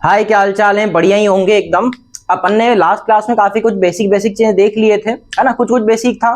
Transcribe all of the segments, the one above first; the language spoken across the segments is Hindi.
हाय, क्या हाल चाल है? बढ़िया ही होंगे एकदम। अपन ने लास्ट क्लास में काफी कुछ बेसिक चीजें देख लिए थे, है ना। कुछ बेसिक था,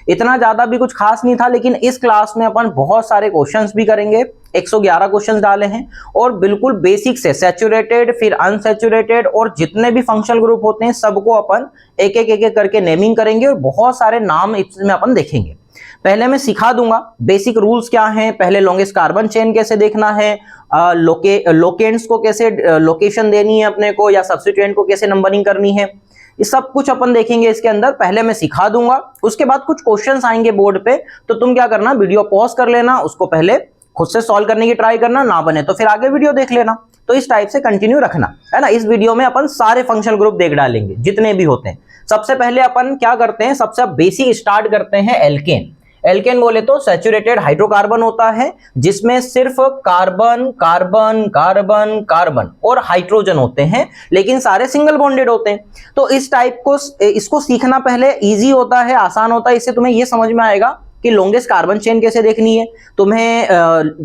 इतना ज्यादा भी कुछ खास नहीं था। लेकिन इस क्लास में अपन बहुत सारे क्वेश्चंस भी करेंगे। 111 क्वेश्चंस डाले हैं और बिल्कुल बेसिक से सैचुरेटेड, फिर अनसैचुरेटेड और जितने भी फंक्शनल ग्रुप होते हैं सबको अपन एक एक करके नेमिंग करेंगे और बहुत सारे नाम इसमें अपन देखेंगे। पहले मैं सिखा दूंगा बेसिक रूल्स क्या हैं, पहले लॉन्गेस्ट कार्बन चेन कैसे देखना है, लोकेंट्स को कैसे लोकेशन देनी है अपने को, या सब्स्टिट्यूएंट को कैसे नंबरिंग करनी है, ये सब कुछ अपन देखेंगे इसके अंदर। पहले मैं सिखा दूंगा, उसके बाद कुछ क्वेश्चंस आएंगे बोर्ड पे, तो तुम क्या करना, वीडियो पॉज कर लेना, उसको पहले खुद से सॉल्व करने की ट्राई करना, ना बने तो फिर आगे वीडियो देख लेना। तो इस टाइप से कंटिन्यू रखना, है ना। इस वीडियो में अपन सारे फंक्शनल ग्रुप देख डालेंगे जितने भी होते हैं। सबसे पहले अपन क्या करते हैं, सबसे बेसिक स्टार्ट करते हैं एल्केन। एल्केन बोले तो सैचुरेटेड हाइड्रोकार्बन होता है जिसमें सिर्फ कार्बन कार्बन कार्बन कार्बन और हाइड्रोजन होते हैं, लेकिन सारे सिंगल बॉन्डेड होते हैं। तो इस टाइप को इसको सीखना पहले इजी होता है, आसान होता है। इससे तुम्हें यह समझ में आएगा कि लॉन्गेस्ट कार्बन चेन कैसे देखनी है, तुम्हें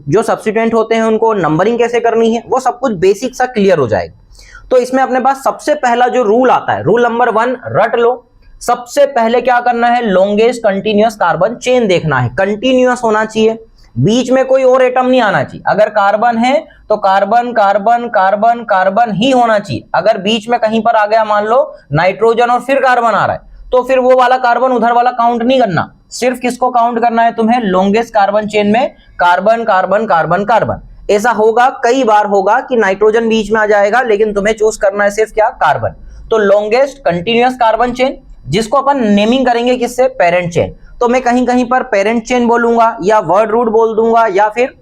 जो सब्स्टिट्यूएंट होते हैं उनको नंबरिंग कैसे करनी है, वो सब कुछ बेसिक सा क्लियर हो जाएगा। तो इसमें अपने पास सबसे पहला जो रूल आता है, रूल नंबर 1 रट लो। सबसे पहले क्या करना है, लॉन्गेस्ट कंटीन्यूअस कार्बन चेन देखना है। कंटीन्यूअस होना चाहिए, बीच में कोई और एटम नहीं आना चाहिए। अगर कार्बन है तो कार्बन कार्बन कार्बन कार्बन ही होना चाहिए। अगर बीच में कहीं पर आ गया, मान लो नाइट्रोजन और फिर कार्बन आ रहा है, तो फिर वो वाला कार्बन उधर वाला काउंट नहीं करना। सिर्फ किसको काउंट करना है तुम्हें, लॉन्गेस्ट कार्बन चेन में कार्बन कार्बन कार्बन कार्बन। ऐसा होगा, कई बार होगा कि नाइट्रोजन बीच में आ जाएगा, लेकिन तुम्हें चूज करना है सिर्फ क्या, कार्बन। तो लॉन्गेस्ट कंटीन्यूअस कार्बन चेन, जिसको अपन नेमिंग करेंगे किससे, पेरेंट चेन। तो मैं कहीं कहीं पर पेरेंट चेन बोलूंगा, या वर्ड रूट बोल दूंगा, या फिर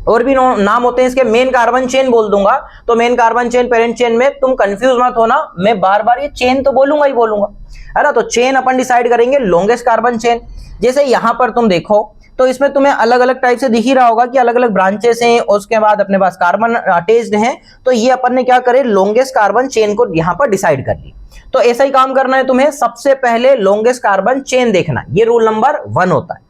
और भी नाम होते हैं इसके, मेन कार्बन चेन बोल दूंगा। तो main carbon chain, parent chain में तुम कंफ्यूज मत होना, मैं बार बार ये चेन तो बोलूंगा ही बोलूंगा, है ना। तो चेन अपन डिसाइड करेंगे लॉन्गेस्ट कार्बन चेन। जैसे यहां पर तुम देखो तो इसमें तुम्हें अलग अलग टाइप से दिख ही रहा होगा कि अलग अलग ब्रांचेस हैं, उसके बाद अपने पास कार्बन अटैच्ड हैं। तो ये अपन ने क्या करे, लॉन्गेस्ट कार्बन चेन को यहां पर डिसाइड कर ली। तो ऐसा ही काम करना है तुम्हें, सबसे पहले लॉन्गेस्ट कार्बन चेन देखना है, ये रूल नंबर 1 होता है।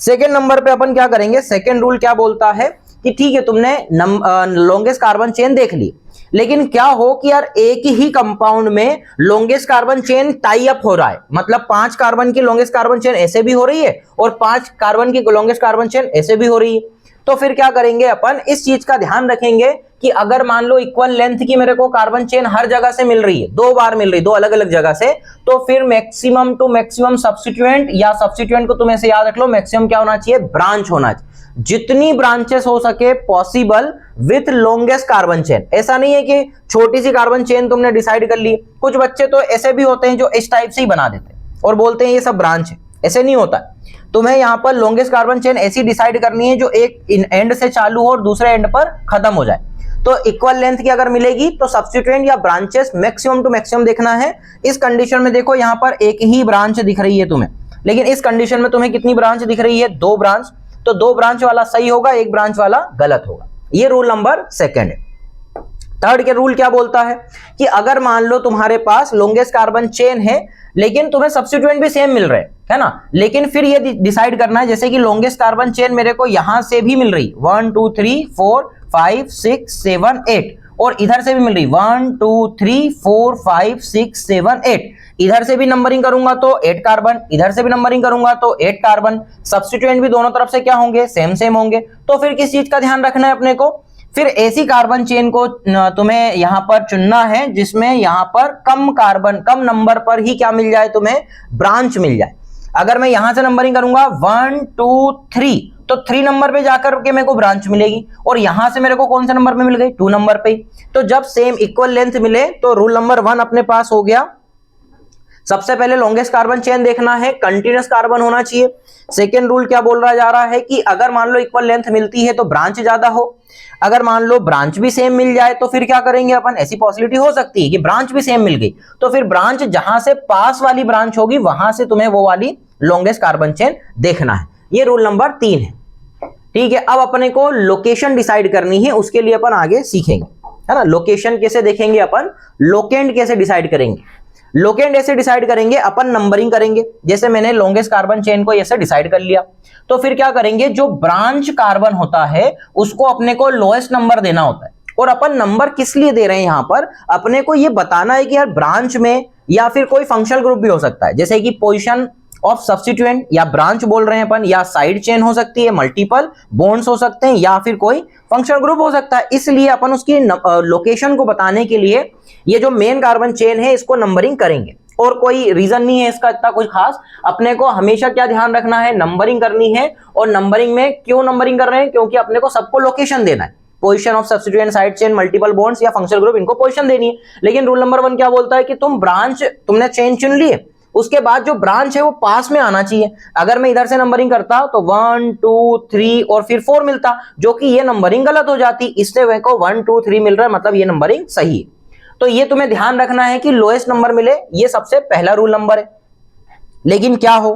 सेकेंड नंबर पे अपन क्या करेंगे, सेकेंड रूल क्या बोलता है कि ठीक है तुमने लॉन्गेस्ट कार्बन चेन देख ली, लेकिन क्या हो कि यार एक ही कंपाउंड में longest carbon chain tie up हो रहा है, मतलब 5 कार्बन की लॉन्गेस्ट कार्बन चेन ऐसे भी हो रही है और 5 कार्बन की लॉन्गेस्ट कार्बन चेन ऐसे भी हो रही है। तो फिर क्या करेंगे अपन, इस चीज का ध्यान रखेंगे कि अगर मान लो इक्वल लेंथ की मेरे को कार्बन चेन हर जगह से मिल रही है, 2 बार मिल रही, 2 अलग अलग जगह से, तो फिर मैक्सिमम टू मैक्सिमम सब्स्टिट्यूएंट, या सब्स्टिट्यूएंट को तुम ऐसे याद रख लो, मैक्सिमम क्या होना चाहिए, ब्रांच होना चाहिए। जितनी ब्रांचेस हो सके possible with longest carbon chain. ऐसा नहीं है कि छोटी सी कार्बन चेन तुमने डिसाइड कर ली। कुछ बच्चे तो ऐसे भी होते हैं जो इस टाइप से ही बना देते हैं और बोलते हैं ये सब ब्रांच है, ऐसे नहीं होता। तुम्हें यहां पर लॉन्गेस्ट कार्बन चेन ऐसी डिसाइड करनी है जो एक एंड से चालू हो और दूसरे एंड पर खत्म हो जाए। तो इक्वल लेंथ की अगर मिलेगी तो सब्स्टिट्यूएंट या ब्रांचेस मैक्सिमम टू मैक्सिमम देखना है। इस कंडीशन में देखो यहां पर एक ही ब्रांच दिख रही है तुम्हें, लेकिन इस कंडीशन में तुम्हें कितनी ब्रांच दिख रही है, 2 ब्रांच। तो 2 ब्रांच वाला सही होगा, 1 ब्रांच वाला गलत होगा। ये रूल नंबर 2 है। थर्ड के रूल क्या बोलता है कि अगर मान लो तुम्हारे पास लॉन्गेस्ट कार्बन चेन है, लेकिन तुम्हें सब्स्टिट्यूएंट भी सेम मिल रहे हैं, है ना, लेकिन फिर ये डिसाइड करना है, जैसे कि लॉन्गेस्ट कार्बन चेन मेरे को यहां से भी मिल रही 1 2 3 4 5 6 7 8, और इधर से भी मिल रही 1 2 3 4 5 6 7 8। इधर से भी नंबरिंग करूंगा तो 8 कार्बन, इधर से भी नंबरिंग करूंगा तो 8 कार्बन। सब्स्टिट्यूएंट भी दोनों तरफ से क्या होंगे, सेम सेम होंगे। तो फिर किस चीज का ध्यान रखना है अपने को, फिर ऐसी कार्बन चेन को तुम्हें यहां पर चुनना है जिसमें यहां पर कम कार्बन, कम नंबर पर ही क्या मिल जाए, तुम्हें ब्रांच मिल जाए। अगर मैं यहां से नंबरिंग करूंगा 1 2 3, तो 3 नंबर पे जाकर के मेरे को ब्रांच मिलेगी, और यहां से मेरे को कौन सा नंबर पे मिल गई, 2 नंबर पे। तो जब सेम इक्वल लेंथ मिले तो रूल नंबर 1 अपने पास हो गया। सबसे पहले लॉन्गेस्ट कार्बन चेन देखना है, कंटीन्यूअस कार्बन होना चाहिए। सेकेंड रूल क्या बोल रहा जा रहा है कि अगर मान लो इक्वल लेंथ मिलती है तो ब्रांच ज्यादा हो। अगर मान लो ब्रांच भी सेम मिल जाए तो फिर क्या करेंगे अपन, ऐसी पॉसिबिलिटी हो सकती है कि ब्रांच भी सेम मिल गई, तो फिर ब्रांच जहां से पास वाली ब्रांच होगी वहां से तुम्हें वो वाली लॉन्गेस्ट कार्बन चेन देखना है। ये रूल नंबर 3 है। ठीक है, अब अपने को लोकेशन डिसाइड करनी है, उसके लिए अपन आगे सीखेंगे, है ना। लोकेशन कैसे देखेंगे अपन, लोकेंट कैसे डिसाइड करेंगे। लोकेंट ऐसे डिसाइड करेंगे अपन, नंबरिंग करेंगे। जैसे मैंने लॉन्गेस्ट कार्बन चेन को ऐसे डिसाइड कर लिया, तो फिर क्या करेंगे, जो ब्रांच कार्बन होता है उसको अपने को लोएस्ट नंबर देना होता है, और अपन नंबर किस लिए दे रहे हैं, यहां पर अपने को ये बताना है कि यार ब्रांच में या फिर कोई फंक्शनल ग्रुप भी हो सकता है, जैसे कि पोजीशन ऑफ सब्स्टिट्यूएंट या ब्रांच बोल रहे हैं अपन, या साइड चेन हो सकती है, मल्टीपल बॉन्ड्स हो सकते हैं, या फिर कोई फंक्शनल ग्रुप हो सकता है। इसलिए अपन उसकी लोकेशन को बताने के लिए ये जो मेन कार्बन चेन है इसको नंबरिंग करेंगे, और कोई रीजन नहीं है इसका इतना कुछ खास। अपने को हमेशा क्या ध्यान रखना है, नंबरिंग करनी है। और नंबरिंग में क्यों नंबरिंग कर रहे हैं, क्योंकि अपने को सबको लोकेशन देना है, position of substituent, side chain, multiple bonds या फंक्शनल ग्रुप, इनको पोजीशन देनी है। लेकिन रूल नंबर 1 क्या बोलता है कि तुम ब्रांच, तुमने चेन चुन ली है, उसके बाद जो ब्रांच है वो पास में आना चाहिए। अगर मैं इधर से नंबरिंग करता तो 1 2 3 और फिर 4 मिलता, जो कि ये नंबरिंग गलत हो जाती। इससे वे को 1 2 3 मिल रहा है, मतलब ये नंबरिंग सही है। तो ये तुम्हें ध्यान रखना है कि लोएस्ट नंबर मिले, ये सबसे पहला रूल नंबर है। लेकिन क्या हो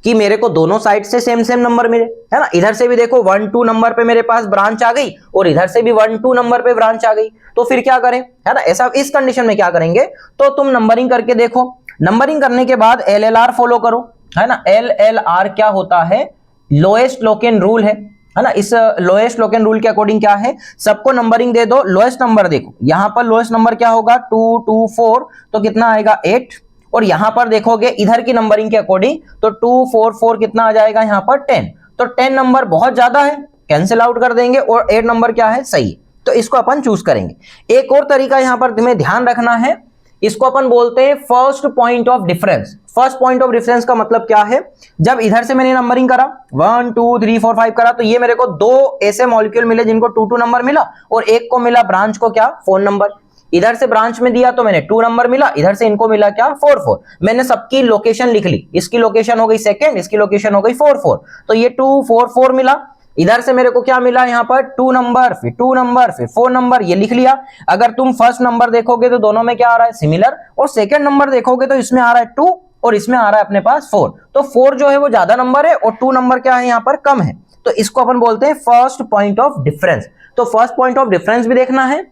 कि मेरे को दोनों साइड से सेम सेम नंबर मिले, है ना। इधर से भी देखो 1 2 नंबर पे मेरे पास ब्रांच आ गई, और इधर से भी 1 2 नंबर पे ब्रांच आ गई, तो फिर क्या करें, है ना। ऐसा इस कंडीशन में क्या करेंगे, तो तुम नंबरिंग करके देखो। नंबरिंग करने के बाद LLR फॉलो करो, है ना। LLR क्या होता है, लोएस्ट लोकेन रूल है ना। इस लोएस्ट लोकेन रूल के अकॉर्डिंग क्या है, सबको नंबरिंग दे दो, लोएस्ट नंबर देखो। यहां पर लोएस्ट नंबर क्या होगा, 2 2 4, तो कितना आएगा 8। और यहां पर देखोगे इधर की नंबरिंग के अकॉर्डिंग तो 2 4 4 कितना आ जाएगा यहां पर 10। तो 10 नंबर बहुत ज्यादा है, कैंसिल आउट कर देंगे, और 8 नंबर क्या है, सही। तो इसको अपन चूज करेंगे। एक और तरीका यहां पर तुम्हें ध्यान रखना है, इसको अपन बोलते हैं first point of difference. First point of difference का मतलब क्या है, जब इधर से मैंने नंबरिंग करा 1 2 3 4 5 करा, तो ये मेरे को दो ऐसे मॉलिक्यूल मिले जिनको 2 2 नंबर मिला, और एक को मिला ब्रांच को क्या, 4 नंबर। इधर से ब्रांच में दिया तो मैंने 2 नंबर मिला, इधर से इनको मिला क्या, 4 4। मैंने सबकी लोकेशन लिख ली, इसकी लोकेशन हो गई सेकंड, इसकी लोकेशन हो गई 4 4, तो ये 2 4 4 मिला। इधर से मेरे को क्या मिला, यहां पर 2 नंबर, फिर 2 नंबर, फिर 4 नंबर, ये लिख लिया। अगर तुम फर्स्ट नंबर देखोगे तो दोनों में क्या आ रहा है, सिमिलर, और सेकंड नंबर देखोगे तो इसमें आ रहा है 2 और इसमें आ रहा है अपने पास 4। तो 4 जो है वो ज्यादा नंबर है, और 2 नंबर क्या है यहाँ पर कम है, तो इसको अपन बोलते हैं फर्स्ट पॉइंट ऑफ डिफरेंस। तो फर्स्ट पॉइंट ऑफ डिफरेंस भी देखना है,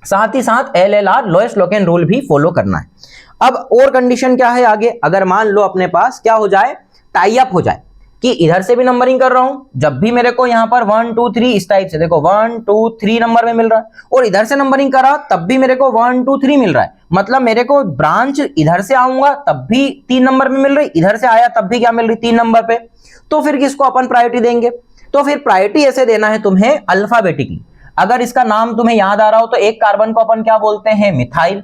साथ ही साथ LLR लोएस्ट लोकेन रूल भी फॉलो करना है। अब और कंडीशन क्या है आगे, अगर मान लो अपने पास क्या हो जाए, टाई अप हो जाए, कि इधर से भी नंबरिंग कर रहा हूं, जब भी मेरे को यहां पर 1 2 3 इस टाइप से देखो 1 2 3 नंबर में मिल रहा है, और इधर से नंबरिंग करा तब भी मेरे को 1 2 3 मिल रहा है, मतलब मेरे को ब्रांच इधर से आऊंगा तब भी 3 नंबर में मिल रही, इधर से आया तब भी क्या मिल रही, 3 नंबर पे। तो फिर किसको अपन प्रायोरिटी देंगे, तो फिर प्रायोरिटी ऐसे देना है तुम्हें अल्फाबेटिकली। अगर इसका नाम तुम्हें याद आ रहा हो तो एक कार्बन को अपन क्या बोलते हैं, मिथाइल।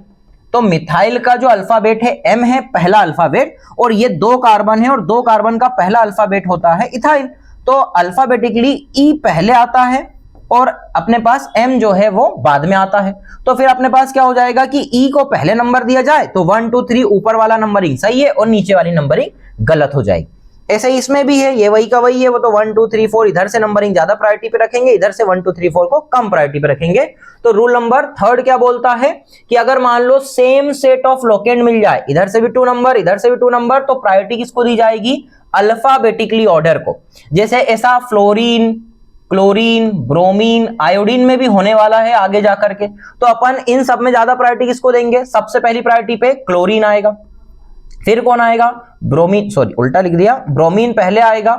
तो मिथाइल का जो अल्फाबेट है M है पहला अल्फाबेट, और ये 2 कार्बन है, और 2 कार्बन का पहला अल्फाबेट होता है इथाइल। तो अल्फाबेटिकली E पहले आता है, और अपने पास M जो है वो बाद में आता है। तो फिर अपने पास क्या हो जाएगा कि E को पहले नंबर दिया जाए तो 1 2 3 ऊपर वाला नंबरिंग सही है, और नीचे वाली नंबरिंग गलत हो जाएगी। ऐसे ही इसमें भी है, ये वही का वही है, वो तो 1 2 3 4 इधर से नंबरिंग ज्यादा प्रायोरिटी पे रखेंगे, इधर से 1 2 3 4 को कम प्रायोरिटी पे रखेंगे। तो रूल नंबर 3 क्या बोलता है कि अगर मान लो सेम सेट ऑफ लोकेंड मिल जाए, इधर से भी 2 नंबर, इधर से भी 2 नंबर, तो प्रायोरिटी किसको दी जाएगी, अल्फाबेटिकली ऑर्डर को। जैसे ऐसा फ्लोरीन, क्लोरीन, ब्रोमीन, आयोडीन में भी होने वाला है आगे जाकर के। तो अपन इन सब में ज्यादा प्रायोरिटी किसको देंगे, सबसे पहली प्रायोरिटी पे क्लोरीन आएगा, फिर कौन आएगा, ब्रोमीन, सॉरी उल्टा लिख दिया, ब्रोमीन पहले आएगा,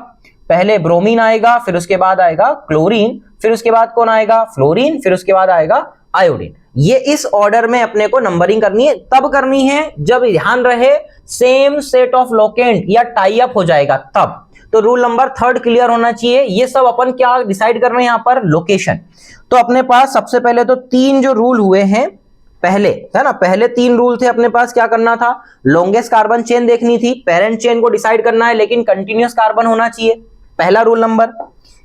पहले ब्रोमीन आएगा, फिर उसके बाद आएगा क्लोरीन, फिर उसके बाद कौन आएगा, फ्लोरीन, फिर उसके बाद आएगा आयोडीन। ये इस ऑर्डर में अपने को नंबरिंग करनी है, तब करनी है जब ध्यान रहे सेम सेट ऑफ लोकेंट या टाई अप हो जाएगा तब। तो रूल नंबर 3 क्लियर होना चाहिए। ये सब अपन क्या डिसाइड कर रहे हैं यहाँ पर, लोकेशन। तो अपने पास सबसे पहले तो 3 जो रूल हुए हैं पहले, है ना, पहले 3 रूल थे अपने पास। क्या करना था, लॉन्गेस्ट कार्बन चेन देखनी थी, पेरेंट चेन को डिसाइड करना है, लेकिन कंटिन्यूअस कार्बन होना चाहिए, पहला रूल नंबर,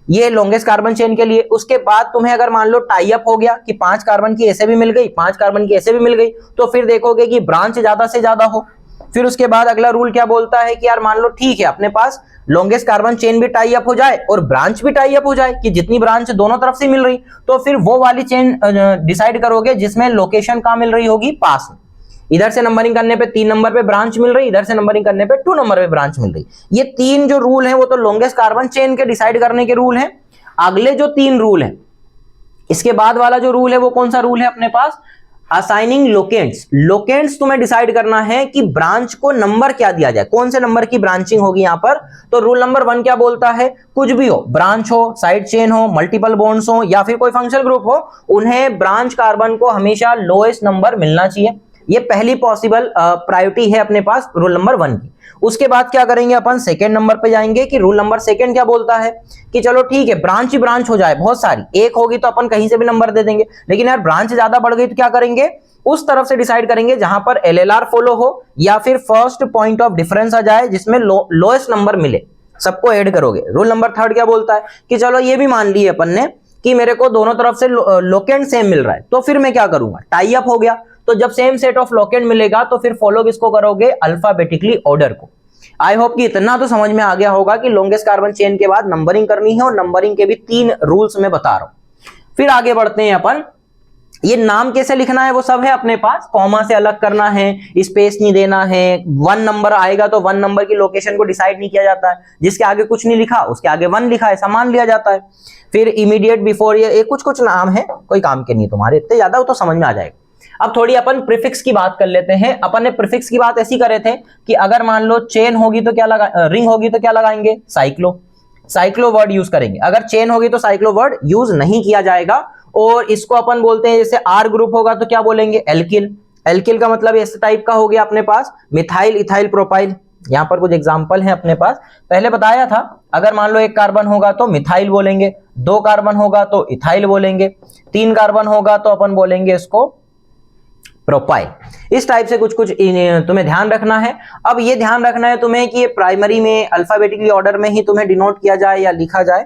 ये लॉन्गेस्ट कार्बन चेन के लिए। उसके बाद तुम्हें अगर मान लो टाई अप हो गया कि 5 कार्बन की ऐसे भी मिल गई, 5 कार्बन की ऐसे भी मिल गई, तो फिर देखोगे कि ब्रांच ज्यादा से ज्यादा हो। फिर उसके बाद अगला रूल क्या बोलता है कि यार मान लो ठीक है अपने पास लॉन्गेस्ट कार्बन चेन भी टाई अप हो जाए और ब्रांच भी टाई अप हो जाए, कि जितनी ब्रांच दोनों तरफ से मिल रही, तो फिर वो वाली चेन डिसाइड करोगे जिसमें लोकेशन कहां मिल रही होगी, पास में। इधर से नंबरिंग करने पे 3 नंबर पे ब्रांच मिल रही, इधर से नंबरिंग करने पे 2 नंबर पे ब्रांच मिल रही। ये 3 जो रूल हैं वो तो लॉन्गेस्ट कार्बन चेन के डिसाइड करने के रूल हैं। अगले जो 3 रूल हैं, इसके बाद वाला जो रूल है वो कौन सा रूल है अपने पास, असाइनिंग लोकेंट्स, लोकेंट्स तुम्हें डिसाइड करना है कि ब्रांच को नंबर क्या दिया जाए, कौन से नंबर की ब्रांचिंग होगी यहां पर। तो रूल नंबर 1 क्या बोलता है, कुछ भी हो, ब्रांच हो, साइड चेन हो, मल्टीपल बॉन्ड्स हो या फिर कोई फंक्शनल ग्रुप हो, उन्हें ब्रांच कार्बन को हमेशा लोएस्ट नंबर मिलना चाहिए। ये पहली पॉसिबल प्रायोरिटी है अपने पास रूल नंबर 1 की। उसके बाद क्या करेंगे अपन, सेकेंड नंबर पे जाएंगे कि रूल नंबर सेकेंड क्या बोलता है कि चलो ठीक है ब्रांच ही ब्रांच हो जाए, बहुत सारी एक होगी तो अपन कहीं से भी नंबर दे देंगे, लेकिन यार ब्रांच ज्यादा बढ़ गई तो क्या करेंगे, उस तरफ से डिसाइड करेंगे जहां पर एलएलआर फॉलो हो या फिर फर्स्ट पॉइंट ऑफ डिफरेंस आ जाए जिसमें लोएस्ट नंबर मिले, सबको ऐड करोगे। रूल नंबर 3 क्या बोलता है कि चलो ये भी मान लिए अपन ने कि मेरे को दोनों तरफ से लोकेंट सेम मिल रहा है, तो फिर मैं क्या करूंगा, टाई अप हो गया। तो जब सेम सेट ऑफ लोकेंट मिलेगा तो फिर फॉलो किसको करोगे, अल्फाबेटिकली ऑर्डर को। आई होप कि इतना तो समझ में आ गया होगा कि लॉन्गेस्ट कार्बन चेन के बाद नंबरिंग करनी है, और नंबरिंग के भी 3 रूल्स मैं बता रहा हूं। फिर आगे बढ़ते हैं अपन, ये नाम कैसे लिखना है वो सब है अपने पास, कॉमा से अलग करना है, स्पेस नहीं देना है, 1 नंबर आएगा तो 1 नंबर की लोकेशन को डिसाइड नहीं किया जाता है, जिसके आगे कुछ नहीं लिखा उसके आगे 1 लिखा है सामान लिया जाता है। फिर इमीडिएट बिफोर, ये कुछ कुछ नाम है, कोई काम के नहीं तुम्हारे इतने ज्यादा, वो तो समझ में आ जाएगा। अब थोड़ी अपन प्रीफिक्स की बात कर लेते हैं। अपन ने प्रीफिक्स की बात ऐसी करे थे कि अगर मान लो चेन होगी तो क्या लगा, रिंग होगी तो क्या लगाएंगे, साइक्लो, साइक्लो वर्ड यूज करेंगे। अगर चेन होगी तो साइक्लो वर्ड यूज नहीं किया जाएगा। और इसको अपन बोलते हैं, जैसे आर ग्रुप होगा तो क्या बोलेंगे, एल्किल। एल्किल का मतलब इस टाइप का हो गया अपने पास, मिथाइल, इथाइल, प्रोपाइल। यहां पर कुछ एग्जांपल हैं अपने पास, पहले बताया था। अगर मान लो 1 कार्बन होगा तो मिथाइल बोलेंगे, 2 कार्बन होगा तो इथाइल बोलेंगे, 3 कार्बन होगा तो अपन बोलेंगे इसको प्रोपाइल। इस टाइप से कुछ कुछ तुम्हें ध्यान रखना है। अब ये ध्यान रखना है तुम्हें कि ये प्राइमरी में अल्फाबेटिकली ऑर्डर में ही तुम्हें डिनोट किया जाए या लिखा जाए,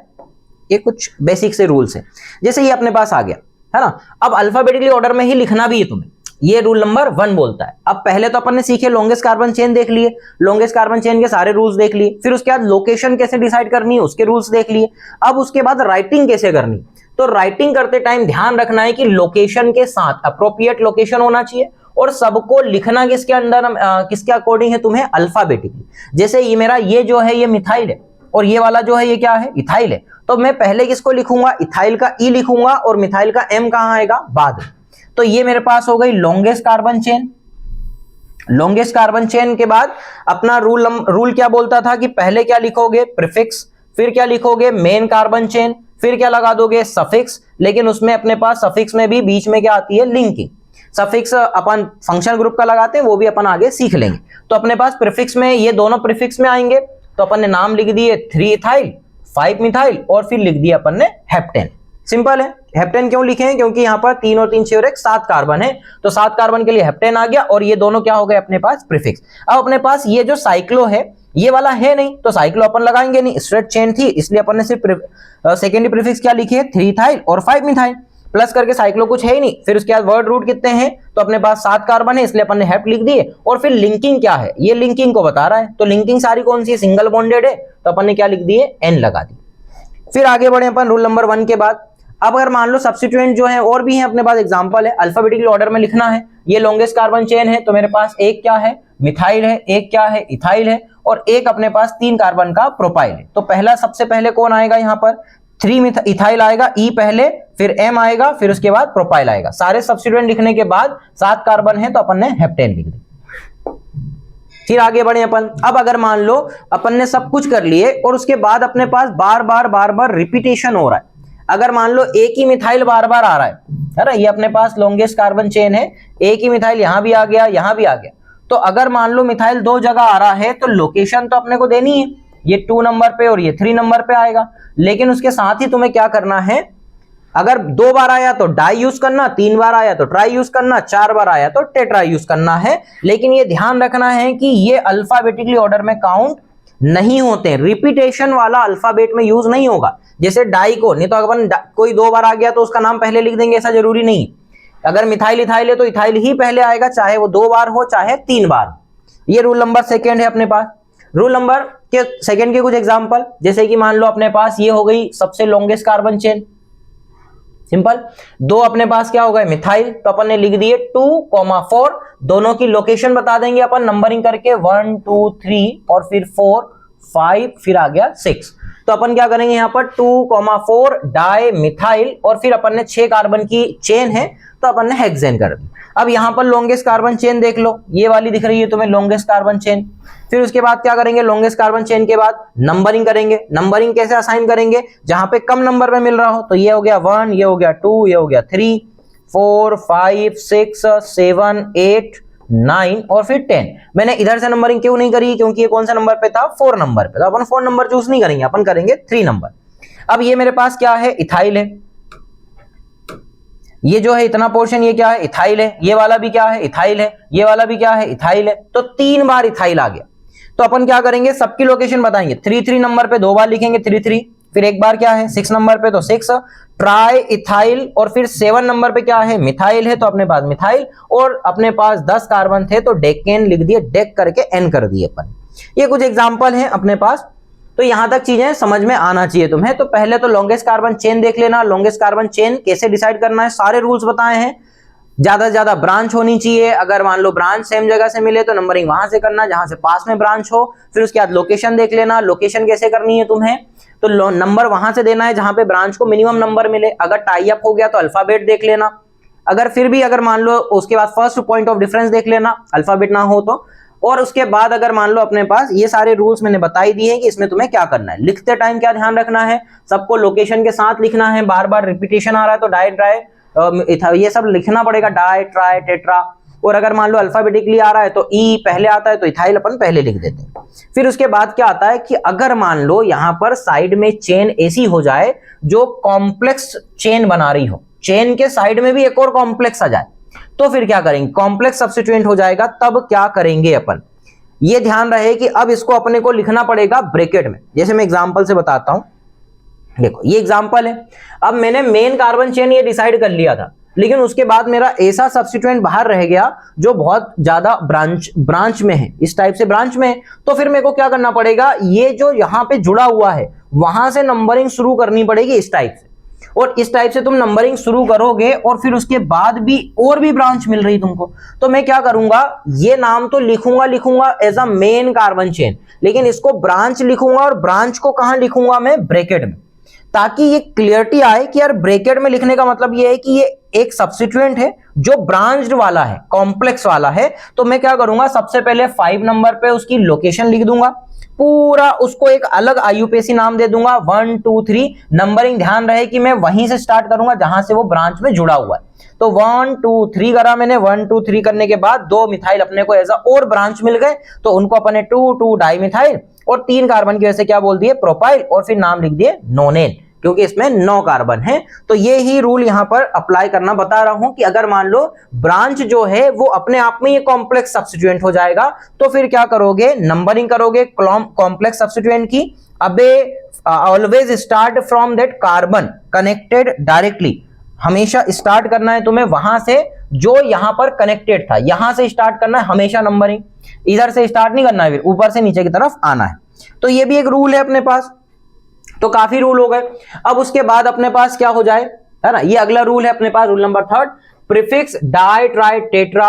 ये कुछ बेसिक से रूल्स है। जैसे ये अपने पास आ गया है ना, अब अल्फाबेटिकली ऑर्डर में ही लिखना भी है तुम्हें, ये रूल नंबर 1 बोलता है। अब पहले तो अपन ने सीखे लॉन्गेस्ट कार्बन चेन देख लिए, लॉन्गेस्ट कार्बन चेन के सारे रूल्स देख लिए, फिर उसके बाद लोकेशन कैसे डिसाइड करनी है उसके रूल्स देख लिए। अब उसके बाद राइटिंग कैसे करनी, तो राइटिंग करते टाइम ध्यान रखना है कि लोकेशन के साथ अप्रोप्रिएट लोकेशन होना चाहिए, और सबको लिखना किसके अंदर, किसके अकॉर्डिंग है तुम्हें, अल्फाबेटिकली। जैसे ये मेरा ये जो है ये मिथाइल है, और ये वाला जो है ये क्या है, इथाइल है, तो मैं पहले किसको लिखूंगा, इथाइल का ई लिखूंगा, और मिथाइल का एम कहां आएगा, बाद। तो ये मेरे पास हो गई longest carbon chain. Longest carbon chain के बाद अपना रूल क्या बोलता था कि पहले क्या लिखोगे, प्रीफिक्स, फिर क्या लिखोगे, मेन कार्बन चेन, फिर क्या लगा दोगे, सफिक्स। लेकिन उसमें अपने पास सफिक्स में भी बीच में क्या आती है, लिंकिंग। सफिक्स अपन फंक्शनल ग्रुप का लगाते हैं, वो भी अपन आगे सीख लेंगे। तो अपने पास प्रीफिक्स में ये दोनों प्रीफिक्स में आएंगे, तो अपन ने नाम लिख दिए 3 इथाइल, 5 मिथाइल, और फिर लिख दिया अपन ने हेप्टेन। सिंपल है। हेप्टेन क्यों लिखे हैं, क्योंकि यहाँ पर 3 और 3 6 और 1 7 कार्बन है, तो 7 कार्बन के लिए हेप्टेन आ गया, और ये दोनों क्या हो गए अपने पास, प्रीफिक्स। अब अपने पास ये जो साइक्लो है ये वाला है नहीं, तो साइक्लो अपन लगाएंगे नहीं, स्ट्रेट चेन थी, इसलिए अपन ने सिर्फ सेकेंडरी प्रीफिक्स क्या लिखी है, 3 इथाइल और 5 मिथाइल, प्लस करके साइक्लो कुछ है ही नहीं। फिर उसके बाद वर्ड रूट कितने हैं, तो अपने पास 7 कार्बन है, इसलिए अपन ने हेप्ट लिख दिए। और फिर लिंकिंग क्या है, ये लिंकिंग को बता रहा है, तो लिंकिंग सारी कौन सी है, सिंगल बॉन्डेड है, तो अपन ने क्या लिख दिए, एन लगा दी। फिर आगे बढ़े अपन रूल नंबर 1 के बाद। अब अगर मान लो सब्स्टिट्यूएंट जो है और भी है अपने पास, एग्जांपल है, अल्फाबेटिकल ऑर्डर में लिखना है। ये लॉन्गेस्ट कार्बन चेन है, तो मेरे पास एक क्या है, मिथाइल है, एक क्या है, इथाइल है, और एक अपने पास 3 कार्बन का प्रोपाइल है। तो पहला सबसे पहले कौन आएगा यहाँ पर, 3 इथाइल आएगा, ई पहले, फिर एम आएगा, फिर उसके बाद प्रोपाइल आएगा। सारे सब्स्टिट्यूएंट लिखने के बाद 7 कार्बन है, तो अपन ने हेप्टेन लिख दिया। फिर आगे बढ़े अपन। अब अगर मान लो अपन ने सब कुछ कर लिए, और उसके बाद अपने पास बार बार रिपीटेशन हो रहा है। अगर मान लो एक ही मिथाइल बार बार आ रहा है ना, ये अपने पास लॉन्गेस्ट कार्बन चेन है, एक ही मिथाइल यहां भी आ गया, यहां भी आ गया। तो अगर मान लो मिथाइल 2 जगह आ रहा है, तो लोकेशन तो अपने को देनी है, ये 2 नंबर पे और ये 3 नंबर पे आएगा। लेकिन उसके साथ ही तुम्हें क्या करना है, अगर 2 बार आया तो डाई यूज करना, 3 बार आया तो ट्राई यूज करना, 4 बार आया तो टेट्रा यूज करना है। लेकिन ये ध्यान रखना है कि ये अल्फाबेटिकली ऑर्डर में काउंट नहीं होते, रिपीटेशन वाला अल्फाबेट में यूज नहीं होगा। जैसे डाई को, नहीं तो अपन कोई 2 बार आ गया तो उसका नाम पहले लिख देंगे, ऐसा जरूरी नहीं। अगर मिथाइल इथाइल है तो इथाइल ही पहले आएगा, चाहे वो 2 बार हो चाहे 3 बार। ये रूल नंबर 2 है अपने पास। रूल नंबर के 2 के कुछ एग्जांपल, जैसे कि मान लो अपने पास ये हो गई सबसे लॉन्गेस्ट कार्बन चेन, सिंपल। 2 अपने पास क्या हो गए, मिथाइल, तो अपन ने लिख दिए 2,4, दोनों की लोकेशन बता देंगे अपन नंबरिंग करके, 1 2 3 और फिर 4 5, फिर आ गया 6। तो अपन क्या करेंगे यहाँ पर 2,4 डाई मिथाइल, और फिर अपन ने 6 कार्बन की चेन है, तो अपन ने हेक्सेन कर दी। अब यहाँ पर लॉन्गेस्ट कार्बन चेन देख लो, ये वाली दिख रही है तुम्हें लॉन्गेस्ट कार्बन चेन। फिर उसके बाद क्या करेंगे, लॉन्गेस्ट कार्बन चेन के बाद नंबरिंग करेंगे। नंबरिंग कैसे असाइन करेंगे, जहां पे कम नंबर में मिल रहा हो, तो ये हो गया 1, ये हो गया 2, ये हो गया 3, 4, 5, 6, 7, 8, 9 और फिर 10। मैंने इधर से नंबरिंग क्यों नहीं करी, क्योंकि ये कौन सा नंबर पे था, 4 नंबर पे, तो अपन 4 नंबर चूज नहीं करेंगे, अपन करेंगे 3 नंबर। अब ये मेरे पास क्या है, इथाइल है। ये जो है इतना पोर्शन, ये क्या है, इथाइल है। ये वाला भी क्या है, इथाइल है। ये वाला भी क्या है, इथाइल है। तो 3 बार इथाइल आ गया। तो अपन क्या करेंगे, सबकी लोकेशन बताएंगे। 3 नंबर पे 2 बार लिखेंगे 3, फिर एक बार क्या है 6 नंबर पे तो 6 ट्राई इथाइल, और फिर 7 नंबर पे क्या है, मिथाइल है, तो अपने पास मिथाइल, और अपने पास 10 कार्बन थे तो डेकेन लिख दिए, डेक करके एन कर दिए अपन। ये कुछ एग्जांपल हैं अपने पास, तो यहां तक चीजें समझ में आना चाहिए तुम्हें। तो पहले तो लॉन्गेस्ट कार्बन चेन देख लेना। लॉन्गेस्ट कार्बन चेन कैसे डिसाइड करना है, सारे रूल्स बताए हैं। ज्यादा से ज्यादा ब्रांच होनी चाहिए, अगर मान लो ब्रांच सेम जगह से मिले तो नंबरिंग वहां से करना जहां से पास में ब्रांच हो। फिर उसके बाद लोकेशन देख लेना, लोकेशन कैसे करनी है तुम्हें, तो नंबर वहां से देना है जहां पे ब्रांच को मिनिमम नंबर मिले। अगर टाई अप हो गया तो अल्फाबेट देख लेना, अगर फिर भी अगर मान लो उसके बाद फर्स्ट पॉइंट ऑफ डिफरेंस देख लेना, अल्फाबेट ना हो तो। और उसके बाद अगर मान लो अपने पास ये सारे रूल्स मैंने बताई दिए कि इसमें तुम्हें क्या करना है। लिखते टाइम क्या ध्यान रखना है, सबको लोकेशन के साथ लिखना है। बार बार रिपीटेशन आ रहा है तो डाई ट्राई ये सब लिखना पड़ेगा, डाई ट्राई टेट्रा। और अगर मान लो अल्फाबेटिकली आ रहा है तो ई पहले आता है तो इथाइल अपन पहले लिख देते हैं। फिर उसके बाद क्या आता है कि अगर मान लो यहां पर साइड में चेन ऐसी हो जाए जो कॉम्प्लेक्स चेन बना रही हो, चेन के साइड में भी एक और कॉम्प्लेक्स आ जाए, तो फिर क्या करेंगे, कॉम्प्लेक्स सब्स्टिट्यूएंट हो जाएगा। तब क्या करेंगे अपन, ये ध्यान रहे कि अब इसको अपने को लिखना पड़ेगा ब्रैकेट में। जैसे मैं एग्जांपल से बताता हूं, देखो ये एग्जांपल है। अब मैंने मेन कार्बन चेन ये डिसाइड कर लिया था, लेकिन उसके बाद मेरा ऐसा सब्स्टिट्यूएंट बाहर रह गया जो बहुत ज्यादा ब्रांच में है, इस टाइप से ब्रांच में है। तो फिर मेरे को क्या करना पड़ेगा, ये जो यहां पे जुड़ा हुआ है वहां से नंबरिंग शुरू करनी पड़ेगी इस टाइप से। और इस टाइप से तुम नंबरिंग शुरू करोगे और फिर उसके बाद भी और भी ब्रांच मिल रही तुमको, तो मैं क्या करूंगा, ये नाम तो लिखूंगा as a main carbon chain, लेकिन इसको ब्रांच लिखूंगा। और ब्रांच को कहां लिखूंगा मैं, ब्रैकेट में, ताकि ये क्लियरिटी आए कि यार ब्रैकेट में लिखने का मतलब ये है कि ये एक सब्स्टिट्यूएंट है जो ब्रांच्ड वाला है, कॉम्प्लेक्स वाला है। तो मैं क्या करूंगा, सबसे पहले 5 नंबर पे उसकी लोकेशन लिख दूंगा, पूरा उसको एक अलग आईयूपीएसी नाम दे दूंगा 1 2 3। नंबरिंग ध्यान रहे कि मैं वहीं से स्टार्ट करूंगा जहां से वो ब्रांच में जुड़ा हुआ है। तो 1 2 3 करा मैंने। 1 2 3 करने के बाद 2 मिथाइल अपने को एज अ और ब्रांच मिल गए, तो उनको अपने 2 2 डाई मिथाइल, और 3 कार्बन की वजह से क्या बोल दिए, प्रोपाइल, और फिर नाम लिख दिए नोनेन, क्योंकि इसमें 9 कार्बन है। तो ये ही रूल यहां पर अप्लाई करना बता रहा हूं कि अगर मान लो ब्रांच जो है वो अपने आप में ये कॉम्प्लेक्स सब्स्टिट्यूएंट हो जाएगा, तो फिर क्या करोगे, नंबरिंग करोगे कॉम्प्लेक्स सब्स्टिट्यूएंट की। अबे always start from that carbon connected directly, हमेशा स्टार्ट करना है तुम्हें वहां से जो यहां पर कनेक्टेड था, यहां से स्टार्ट करना है हमेशा नंबरिंग। इधर से स्टार्ट नहीं करना है, फिर ऊपर से नीचे की तरफ आना है। तो ये भी एक रूल है अपने पास। तो काफी रूल हो गए। अब उसके बाद अपने पास क्या हो जाए, है ना, ये अगला रूल है अपने पास, rule number 3, prefix di tri tetra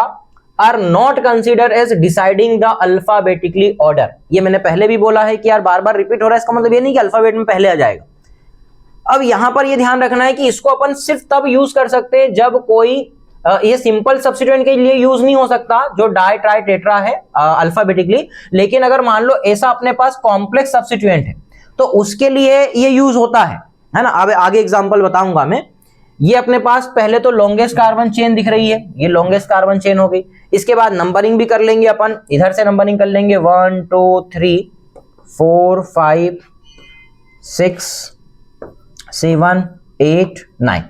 are not consider as deciding the alphabetically order. ये मैंने पहले भी बोला है कि यार बार बार रिपीट हो रहा है, इसका मतलब ये नहीं कि अल्फाबेट में पहले आ जाएगा। अब यहां पर ये ध्यान रखना है कि इसको अपन सिर्फ तब यूज कर सकते हैं जब कोई ये सिंपल सब्स्टिट्यूएंट के लिए यूज नहीं हो सकता जो डाई ट्राई टेट्रा है अल्फाबेटिकली। लेकिन अगर मान लो ऐसा अपने पास कॉम्प्लेक्स सब्स्टिट्यूएंट है तो उसके लिए ये यूज होता है ना। अब आगे एग्जांपल बताऊंगा मैं। ये अपने पास पहले तो लॉन्गेस्ट कार्बन चेन दिख रही है, ये लॉन्गेस्ट कार्बन चेन हो गई। इसके बाद नंबरिंग भी कर लेंगे अपन, इधर से नंबरिंग कर लेंगे 1 2 3 4 5 6 7 8 9।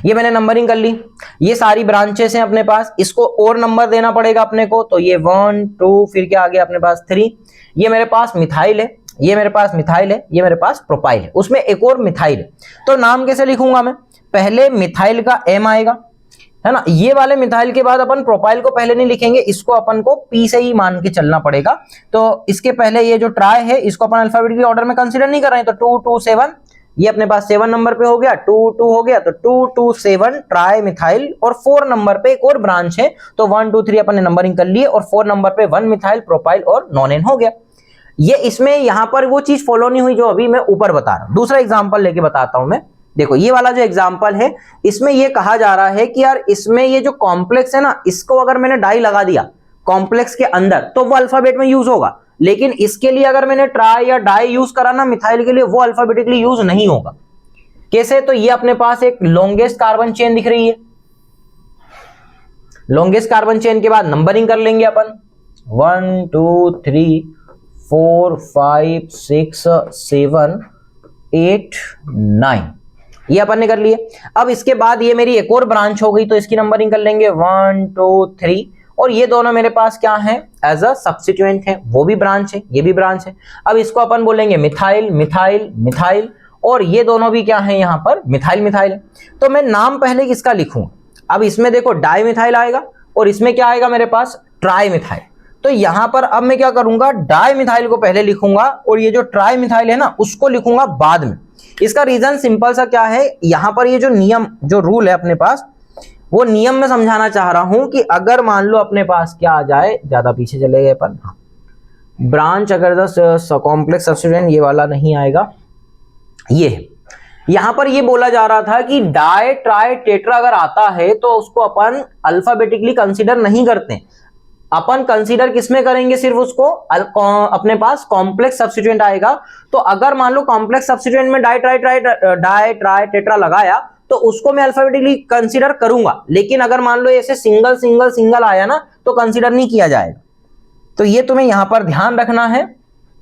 ये मैंने नंबरिंग कर ली। ये सारी ब्रांचेस हैं अपने पास, इसको और नंबर देना पड़ेगा अपने को। तो ये 1 2 फिर क्या आ गया अपने पास 3। ये मेरे पास मिथाइल है, ये मेरे पास मिथाइल है, ये मेरे पास प्रोपाइल है, उसमें एक और मिथाइल है। तो नाम कैसे लिखूंगा मैं, पहले मिथाइल का एम आएगा, है ना। ये वाले मिथाइल के बाद अपन प्रोपाइल को पहले नहीं लिखेंगे, इसको अपन को पी से ही मान के चलना पड़ेगा। तो इसके पहले ये जो ट्राई है इसको अपन अल्फाबेटिकली ऑर्डर में कंसीडर नहीं कर रहे हैं। तो 2 2 7, ये अपने पास 7 नंबर पे हो गया, 2 2 हो गया, तो 2 2 7 ट्राई मिथाइल। और 4 नंबर पे एक और ब्रांच है, तो 1 2 3 अपन ने नंबरिंग कर लिए, और 4 नंबर पे 1 मिथाइल प्रोपाइल और नोनेन हो गया। ये इसमें यहां पर वो चीज फॉलो नहीं हुई जो अभी मैं ऊपर बता रहा हूं। दूसरा एग्जांपल लेके बताता हूं मैं। देखो ये वाला जो एग्जांपल है इसमें ये कहा जा रहा है कि यार इसमें ये जो कॉम्प्लेक्स है ना, इसको अगर मैंने डाई लगा दिया कॉम्प्लेक्स के अंदर तो वो अल्फाबेट में यूज होगा, लेकिन इसके लिए अगर मैंने ट्राई या डाई यूज करा ना मिथाइल के लिए, वो अल्फाबेटिकली यूज नहीं होगा। कैसे? तो ये अपने पास एक लॉन्गेस्ट कार्बन चेन दिख रही है, लॉन्गेस्ट कार्बन चेन के बाद नंबरिंग कर लेंगे अपन 1 2 3 4 5 6 7 8 9, ये अपन ने कर लिए। अब इसके बाद ये मेरी एक और ब्रांच हो गई तो इसकी नंबरिंग कर लेंगे 1 2 3, और ये दोनों मेरे पास क्या है? एज अ सब्स्टिट्यूएंट है, वो भी ब्रांच है, ये भी ब्रांच है। अब इसको अपन बोलेंगे मिथाइल मिथाइल मिथाइल, और ये दोनों भी क्या है? यहाँ पर मिथाइल मिथाइल। तो मैं नाम पहले किसका लिखूं? अब इसमें देखो डाई मिथाइल आएगा और इसमें क्या आएगा मेरे पास? Tri methyl. तो यहां पर अब मैं क्या करूंगा? डाई मिथाइल को पहले लिखूंगा और ये जो ट्राई मिथाइल है ना उसको लिखूंगा बाद में। इसका रीजन सिंपल सा क्या है, यहां पर ये जो नियम जो रूल है अपने पास, वो नियम में समझाना चाह रहा हूं कि अगर मान लो अपने पास क्या आ जाए, ज्यादा पीछे चले गए अपन, ब्रांच अगर कॉम्प्लेक्स सब्स्टिट्यूएंट ये वाला नहीं आएगा, ये है। यहां पर ये बोला जा रहा था कि डाई ट्राई टेट्रा अगर आता है तो उसको अपन अल्फाबेटिकली कंसीडर नहीं करते, अपन कंसीडर किसमें करेंगे? सिर्फ उसको अपने पास कॉम्प्लेक्स सब्स्टिट्यूएंट आएगा। तो अगर मान लो कॉम्प्लेक्स सब्स्टिट्यूएंट में डाई ट्राई टेट्रा लगाया तो उसको मैं अल्फाबेटिकली कंसीडर करूंगा, लेकिन अगर मान लो ऐसे सिंगल सिंगल सिंगल आया ना तो कंसीडर नहीं किया जाएगा। तो ये तुम्हें यहां पर ध्यान रखना है।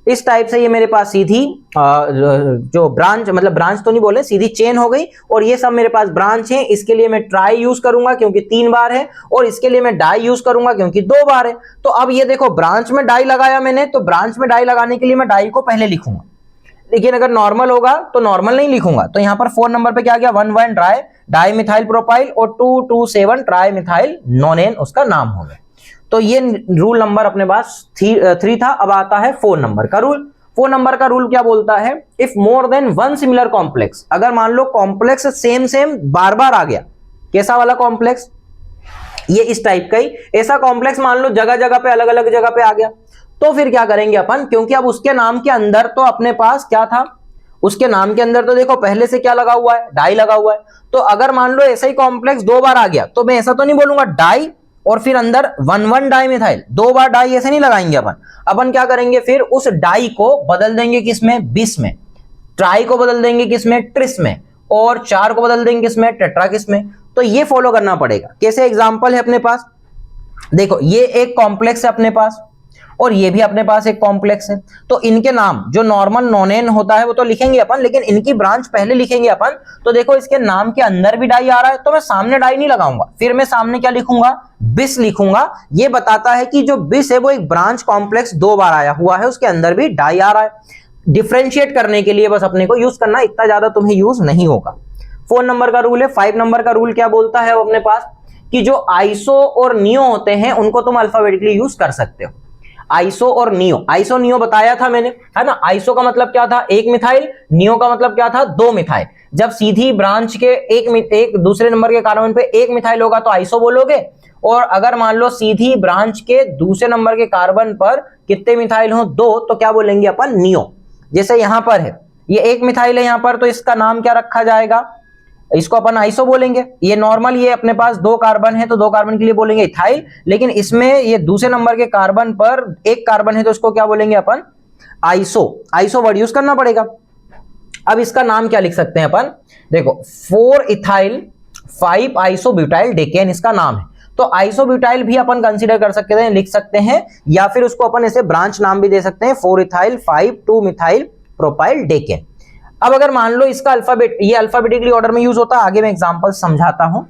इस टाइप से ये मेरे पास सीधी जो ब्रांच, मतलब ब्रांच तो नहीं बोले, सीधी चेन हो गई, और ये सब मेरे पास ब्रांच है। इसके लिए मैं ट्राई यूज करूंगा क्योंकि 3 बार है, और इसके लिए मैं डाई यूज करूंगा क्योंकि 2 बार है। तो अब ये देखो ब्रांच में डाई लगाया मैंने, तो ब्रांच में डाई लगाने के लिए मैं डाई को पहले लिखूंगा, लेकिन अगर नॉर्मल होगा तो नॉर्मल नहीं लिखूंगा। तो यहाँ पर 4 नंबर पे क्या गया? 1 डाई मिथाइल प्रोपाइल, और 227 ट्राई मिथाइल नोनेन उसका नाम हो गया। तो ये रूल नंबर अपने पास 3 था। अब आता है 4 नंबर का रूल। 4 नंबर का रूल क्या बोलता है? If more than 1 similar complex, अगर मान लो कॉम्प्लेक्स सेम सेम बार बार आ गया, कैसा वाला कॉम्प्लेक्स? ये इस टाइप का ही, ऐसा कॉम्प्लेक्स मान लो जगह जगह पे अलग अलग जगह पे आ गया, तो फिर क्या करेंगे अपन? क्योंकि अब उसके नाम के अंदर तो अपने पास क्या था? उसके नाम के अंदर तो देखो पहले से क्या लगा हुआ है? डाई लगा हुआ है। तो अगर मान लो ऐसा ही कॉम्प्लेक्स 2 बार आ गया तो मैं ऐसा तो नहीं बोलूंगा डाई और फिर अंदर 1 डाई मिथाइल, 2 बार डाई ऐसे नहीं लगाएंगे अपन क्या करेंगे? फिर उस डाई को बदल देंगे किसमें? बिस में। ट्राई को बदल देंगे किसमें? ट्रिस में। और 4 को बदल देंगे किसमें? टेट्रा किस में। तो ये फॉलो करना पड़ेगा। कैसे? एग्जांपल है अपने पास, देखो ये एक कॉम्प्लेक्स है अपने पास और ये भी अपने पास एक कॉम्प्लेक्स है, तो इनके नाम जो नॉर्मल नोनेन होता है वो तो लिखेंगे अपन, लेकिन इनकी ब्रांच पहले लिखेंगे अपन। तो देखो इसके नाम के अंदर भी डाई आ रहा है, तो मैं सामने डाई नहीं लगाऊंगा, फिर मैं सामने क्या लिखूंगा? बिस लिखूंगा। ये बताता है कि जो बिस है वो एक ब्रांच कॉम्प्लेक्स 2 बार आया हुआ है, उसके अंदर भी डाई आ रहा है। डिफरेंशिएट करने के लिए बस अपने को यूज करना, इतना ज्यादा तुम्हें यूज नहीं होगा। 4 नंबर का रूल है। 5 नंबर का रूल क्या बोलता है अपने पास? कि जो आइसो और नियो होते हैं उनको तुम अल्फाबेटिकली यूज कर सकते हो। आइसो और नियो, आइसो नियो बताया था मैंने, है ना? आइसो का मतलब क्या था? 1 मिथाइल। नियो का मतलब क्या था? 2 मिथाइल। जब सीधी ब्रांच के एक दूसरे नंबर के कार्बन पे 1 मिथाइल होगा तो आइसो बोलोगे, और अगर मान लो सीधी ब्रांच के दूसरे नंबर के कार्बन पर कितने मिथाइल हो? 2, तो क्या बोलेंगे अपन? नियो। जैसे यहां पर है ये 1 मिथाइल है यहां पर, तो इसका नाम क्या रखा जाएगा? इसको अपन आइसो बोलेंगे। ये नॉर्मल ये अपने पास 2 कार्बन है तो 2 कार्बन के लिए बोलेंगे इथाइल, लेकिन इसमें ये दूसरे नंबर के कार्बन पर 1 कार्बन है तो इसको क्या बोलेंगे अपन? आइसो। आइसो वर्ड यूज करना पड़ेगा। अब इसका नाम क्या लिख सकते हैं अपन? देखो 4 इथाइल 5 आइसोब्यूटाइल डेकेन इसका नाम है। तो आइसोब्यूटाइल भी अपन कंसीडर कर सकते हैं, लिख सकते हैं, या फिर उसको अपन ऐसे ब्रांच नाम भी दे सकते हैं, 4 इथाइल 5 2 मिथाइल प्रोपाइल डेकेन। अब अगर मान लो इसका अल्फाबेट, ये अल्फाबेटिकली ऑर्डर में यूज होता है, आगे मैं एग्जांपल समझाता हूं।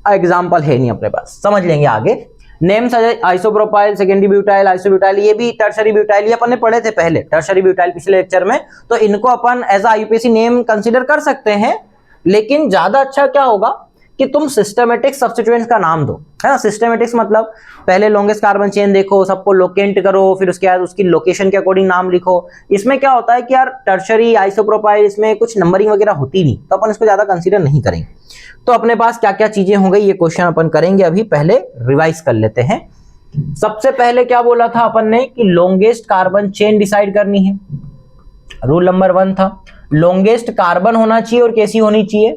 एग्जांपल है नहीं अपने पास, समझ लेंगे आगे। Names isopropyl, secondary butyl, isobutyl, ये भी टर्शरी ब्यूटाइल, ये अपन ने पढ़े थे पहले टर्शरी ब्यूटाइल पिछले लेक्चर में। तो इनको अपन एज आईयूपीएसी नेम कंसीडर कर सकते हैं, लेकिन ज्यादा अच्छा क्या होगा कि तुम सिस्टमेटिक सब्स्टिट्यूएंट्स का नाम दो, है ना? सिस्टमेटिक्स मतलब पहले लॉन्गेस्ट कार्बन चेन देखो, सबको लोकेंट करो, फिर उसके बाद उसकी लोकेशन के अकॉर्डिंग नाम लिखो। इसमें क्या होता है कि यार टर्शरी आइसोप्रोपाइल इसमें कुछ नंबरिंग वगैरह होती नहीं, तो अपन इसको ज्यादा कंसीडर नहीं करेंगे। तो अपने पास क्या क्या चीजें हो गई, ये क्वेश्चन अपन करेंगे, अभी पहले रिवाइज कर लेते हैं। सबसे पहले क्या बोला था अपन ने कि लॉन्गेस्ट कार्बन चेन डिसाइड करनी है, रूल नंबर 1 था। लॉन्गेस्ट कार्बन होना चाहिए और कैसी होनी चाहिए,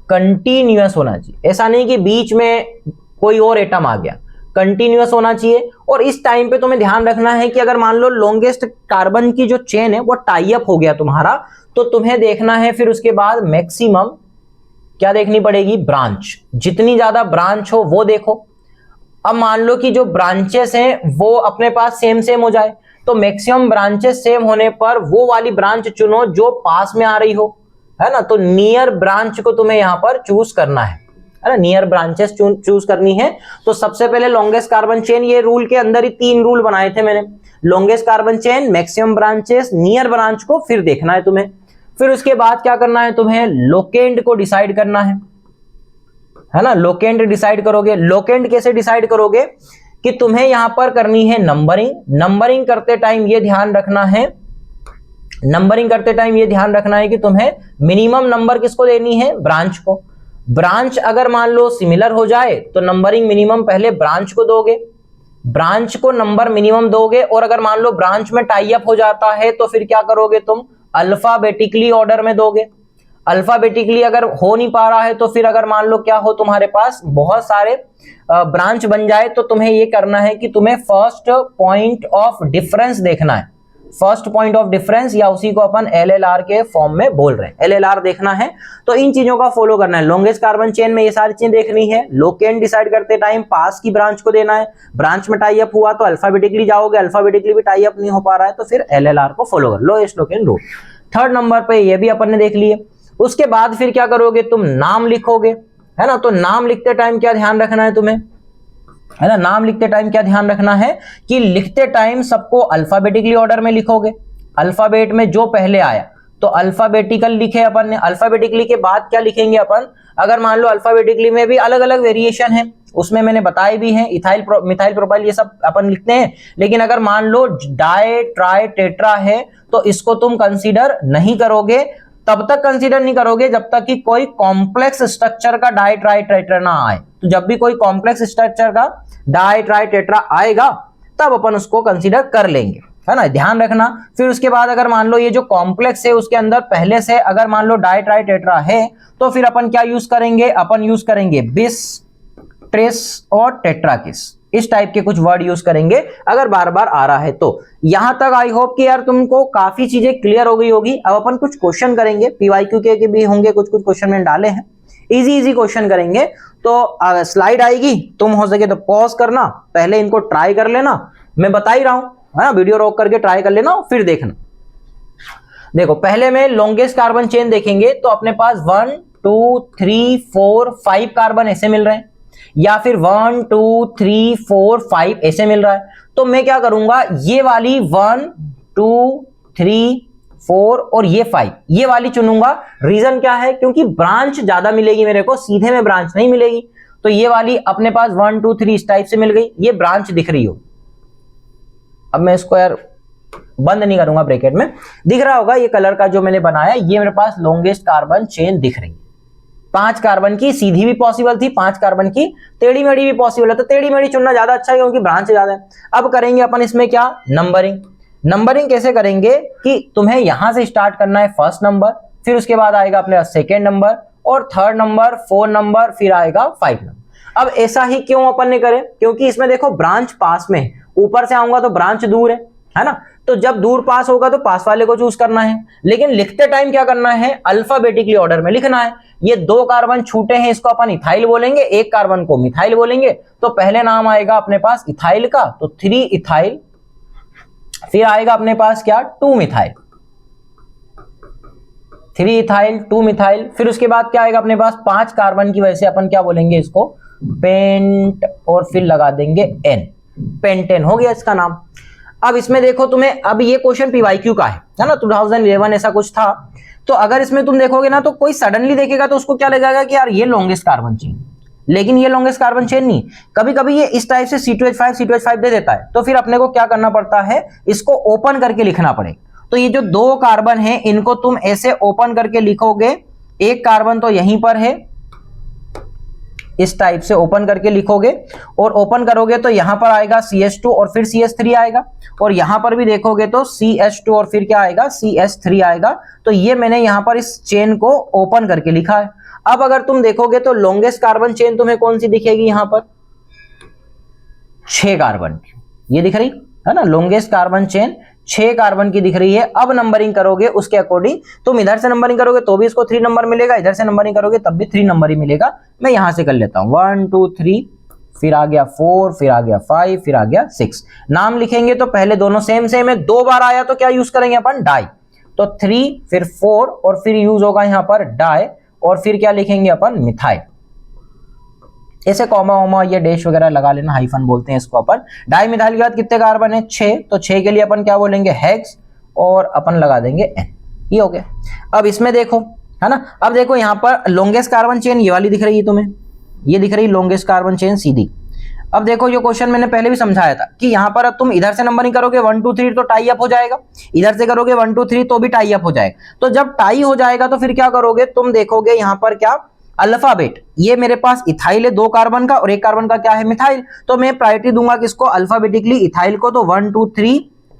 कंटिन्यूअस होना चाहिए। ऐसा नहीं कि बीच में कोई और एटम आ गया, कंटिन्यूअस होना चाहिए। और इस टाइम पे तुम्हें ध्यान रखना है कि अगर मान लो लॉन्गेस्ट कार्बन की जो चेन है वो टाई अप हो गया तुम्हारा, तो तुम्हें देखना है फिर उसके बाद मैक्सिमम क्या देखनी पड़ेगी, ब्रांच। जितनी ज्यादा ब्रांच हो वो देखो। अब मान लो कि जो ब्रांचेस हैं वो अपने पास सेम सेम हो जाए, तो मैक्सिमम ब्रांचेस सेम होने पर वो वाली ब्रांच चुनो जो पास में आ रही हो, है ना। तो नियर ब्रांच को तुम्हें यहां पर चूज करना है ना, नियर ब्रांचेस चूज करनी है। तो सबसे पहले लॉन्गेस्ट कार्बन चेन, ये रूल के अंदर ही 3 रूल बनाए थे मैंने, longest carbon chain, maximum branches, near branch को फिर देखना है तुम्हें। फिर उसके बाद क्या करना है तुम्हें, लोकेंड को डिसाइड करना है ना। लोकेंड डिसाइड करोगे। लोकेंड कैसे डिसाइड करोगे कि तुम्हें यहां पर करनी है नंबरिंग। नंबरिंग करते टाइम ये ध्यान रखना है, नंबरिंग करते टाइम ये ध्यान रखना है कि तुम्हें मिनिमम नंबर किसको देनी है, ब्रांच को। ब्रांच अगर मान लो सिमिलर हो जाए तो नंबरिंग मिनिमम पहले ब्रांच को दोगे, ब्रांच को नंबर मिनिमम दोगे। और अगर मान लो ब्रांच में टाई अप हो जाता है तो फिर क्या करोगे तुम, अल्फाबेटिकली ऑर्डर में दोगे। अल्फाबेटिकली अगर हो नहीं पा रहा है तो फिर अगर मान लो क्या हो, तुम्हारे पास बहुत सारे ब्रांच बन जाए, तो तुम्हें ये करना है कि तुम्हें फर्स्ट पॉइंट ऑफ डिफरेंस देखना है। फर्स्ट पॉइंट ऑफ डिफरेंस, या उसी को अपन LLR के फॉर्म में बोल रहे हैं, LLR देखना है। तो इन चीजों का फॉलो करना है। लॉन्गेस्ट कार्बन चेन में ये सारी चीजें देखनी है। लोकेंड डिसाइड करते टाइम पास की ब्रांच को देना है। ब्रांच में टाई अप हुआ तो अल्फाबेटिकली जाओगे, अल्फाबेटिकली भी टाई अप नहीं हो पा रहा है तो फिर LLR को फॉलो कर, लोएस्ट लोकेंड रूल। थर्ड नंबर पे ये भी अपन ने देख लिए। उसके बाद फिर क्या करोगे, तुम नाम लिखोगे, है ना। तो नाम लिखते टाइम क्या ध्यान रखना है तुम्हें, है ना। नाम लिखते टाइम क्या ध्यान रखना है कि लिखते टाइम सबको अल्फाबेटिकली ऑर्डर में लिखोगे। अल्फाबेट में जो पहले आया तो अल्फाबेटिकल लिखे अपन ने। अल्फाबेटिकली के बाद क्या लिखेंगे अपन, अगर मान लो अल्फाबेटिकली में भी अलग अलग वेरिएशन है, उसमें मैंने बताए भी हैं, इथाइल मिथाइल प्रोपाइल ये सब अपन लिखते हैं। लेकिन अगर मान लो डाई ट्राई टेट्रा है तो इसको तुम कंसीडर नहीं करोगे, तब तक कंसीडर नहीं करोगे जब तक कि कोई कॉम्प्लेक्स स्ट्रक्चर का डाई ट्राई टेट्रा ना आए। तो जब भी कोई कॉम्प्लेक्स स्ट्रक्चर का डाई ट्राई टेट्रा आएगा तब अपन उसको कंसीडर कर लेंगे, है ना, ध्यान रखना। फिर उसके बाद अगर मान लो ये जो कॉम्प्लेक्स है उसके अंदर पहले से अगर मान लो डाई ट्राई टेट्रा है तो फिर अपन क्या यूज करेंगे, अपन यूज करेंगे बिस, ट्रेस और टेट्राकिस, इस टाइप के कुछ वर्ड यूज करेंगे अगर बार बार आ रहा है तो। यहां तक आई होप कि यार तुमको काफी चीजें क्लियर हो गई होगी। अब अपन कुछ क्वेश्चन करेंगे, PYQ के भी होंगे, कुछ कुछ क्वेश्चन मैंने डाले हैं, इजी इजी क्वेश्चन करेंगे। तो स्लाइड आएगी, तुम हो सके तो पॉज करना, पहले इनको ट्राई कर लेना, मैं बता ही रहा हूं, है ना, वीडियो रोक करके ट्राई कर लेना फिर देखना। देखो पहले में लॉन्गेस्ट कार्बन चेन देखेंगे तो अपने पास 1 2 3 4 5 कार्बन ऐसे मिल रहे हैं, या फिर 1 2 3 4 5 ऐसे मिल रहा है। तो मैं क्या करूंगा, ये वाली 1 2 3 4 और ये 5 ये वाली चुनूंगा। रीजन क्या है, क्योंकि ब्रांच ज्यादा मिलेगी मेरे को, सीधे में ब्रांच नहीं मिलेगी। तो ये वाली अपने पास 1 2 3 इस टाइप से मिल गई, ये ब्रांच दिख रही हो। अब मैं इसको यार बंद नहीं करूंगा, ब्रैकेट में दिख रहा होगा, ये कलर का जो मैंने बनाया, ये मेरे पास लॉन्गेस्ट कार्बन चेन दिख रही है। 5 कार्बन की सीधी भी पॉसिबल थी, 5 कार्बन की टेढ़ी मेढ़ी भी पॉसिबल है, तो टेढ़ी मेढ़ी चुनना ज्यादा अच्छा है क्योंकि ब्रांच ज्यादा है। अब करेंगे अपन इसमें क्या, नंबरिंग। नंबरिंग कैसे करेंगे कि तुम्हें यहां से स्टार्ट करना है फर्स्ट नंबर, फिर उसके बाद आएगा अपने सेकेंड नंबर और थर्ड नंबर, 4 नंबर, फिर आएगा 5 नंबर। अब ऐसा ही क्यों अपन ने करे, क्योंकि इसमें देखो ब्रांच पास में है, ऊपर से आऊंगा तो ब्रांच दूर है ना। तो जब दूर पास होगा तो पास वाले को चूज करना है, लेकिन लिखते टाइम क्या करना है, अल्फाबेटिकली ऑर्डर में लिखना है। ये 2 कार्बन छूटे हैं, इसको अपन इथाइल बोलेंगे, 1 कार्बन को मिथाइल बोलेंगे। तो पहले नाम आएगा अपने पास इथाइल का, तो 3 इथाइल, फिर आएगा अपने पास क्या, 2 मिथाइल, 3 इथाइल 2 मिथाइल। फिर उसके बाद क्या आएगा अपने पास 5 कार्बन की वजह से अपन क्या बोलेंगे इसको, पेंट, और फिर लगा देंगे एन, पेंटेन हो गया इसका नाम। अब इसमें देखो तुम्हें, अब ये क्वेश्चन PYQ का है ना, 2011 ऐसा कुछ था। तो अगर इसमें तुम देखोगे ना तो कोई सडनली देखेगा तो उसको क्या लगेगा कि यार ये लॉन्गेस्ट कार्बन चेन, लेकिन ये लॉन्गेस्ट कार्बन चेन नहीं। कभी कभी ये इस टाइप से C2H5 C2H5 दे देता है, तो फिर अपने को क्या करना पड़ता है, इसको ओपन करके लिखना पड़ेगा। तो ये जो 2 कार्बन है इनको तुम ऐसे ओपन करके लिखोगे, 1 कार्बन तो यहीं पर है इस टाइप से ओपन करके लिखोगे और ओपन करोगे तो यहां पर आएगा CH2 और फिर CH3 आएगा, और यहां पर भी देखोगे तो CH2 और फिर क्या आएगा, CH3 आएगा। तो ये मैंने यहां पर इस चेन को ओपन करके लिखा है। अब अगर तुम देखोगे तो लॉन्गेस्ट कार्बन चेन तुम्हें कौन सी दिखेगी, यहां पर 6 कार्बन की, ये दिख रही है ना, लॉन्गेस्ट कार्बन चेन 6 कार्बन की दिख रही है। अब नंबरिंग करोगे उसके अकॉर्डिंग, तुम इधर से नंबरिंग करोगे तो भी इसको 3 नंबर मिलेगा, इधर से नंबरिंग करोगे तब भी 3 नंबर ही मिलेगा। मैं यहां से कर लेता हूं 1 2 3, फिर आ गया 4, फिर आ गया 5, फिर आ गया 6। नाम लिखेंगे तो पहले दोनों सेम सेम है, 2 बार आया तो क्या यूज करेंगे अपन, डाई। तो 3 फिर 4 और फिर यूज होगा यहां पर डाई, और फिर क्या लिखेंगे अपन, मिथाइल। ऐसे कॉमा वॉमा ये डैश वगैरह लगा लेना, हाइफन बोलते हैं इसको अपन। डाई मिथाइल के बाद कितने कार्बन है, 6, तो 6 के लिए अपन क्या बोलेंगे, हेक्स, और अपन लगा देंगे N। ये हो गया। अब इसमें देखो, है ना, अब देखो यहाँ पर लॉन्गेस्ट कार्बन चेन ये वाली दिख रही है तुम्हें, ये दिख रही है लॉन्गेस्ट कार्बन चेन सीधी। अब देखो ये क्वेश्चन मैंने पहले भी समझाया था कि यहाँ पर अब तुम इधर से नंबरिंग करोगे 1 2 3 तो टाई अप हो जाएगा, इधर से करोगे 1 2 3 तो भी टाई अप हो जाएगा। तो जब टाई हो जाएगा तो फिर क्या करोगे, तुम देखोगे यहाँ पर क्या, अल्फाबेट, ये मेरे पास इथाइल है 2 कार्बन का और 1 कार्बन का क्या है, मिथाइल। तो मैं प्रायोरिटी दूंगा किसको, अल्फाबेटिकली इथाइल को। तो 1 2 3,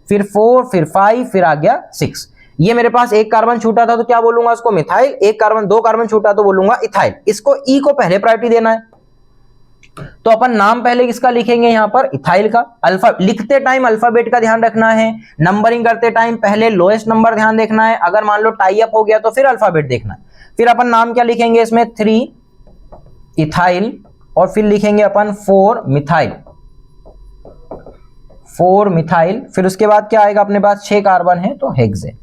फिर 4, फिर 5, फिर आ गया 6। ये मेरे पास 1 कार्बन छूटा था तो क्या बोलूंगा उसको, मिथाइल। 1 कार्बन 2 कार्बन छूटा तो बोलूंगा इथाइल। इसको ई को पहले प्रायोरिटी देना है, तो अपन नाम पहले किसका लिखेंगे, यहां पर इथाइल का। अल्फा लिखते टाइम अल्फाबेट का ध्यान रखना है, नंबरिंग करते टाइम पहले लोएस्ट नंबर ध्यान देखना है, अगर मान लो टाई अप हो गया तो फिर अल्फाबेट देखना है। फिर अपन नाम क्या लिखेंगे इसमें, 3 इथाइल, और फिर लिखेंगे अपन 4 मिथाइल, 4 मिथाइल। फिर उसके बाद क्या आएगा, अपने पास 6 कार्बन है तो हेक्सेन।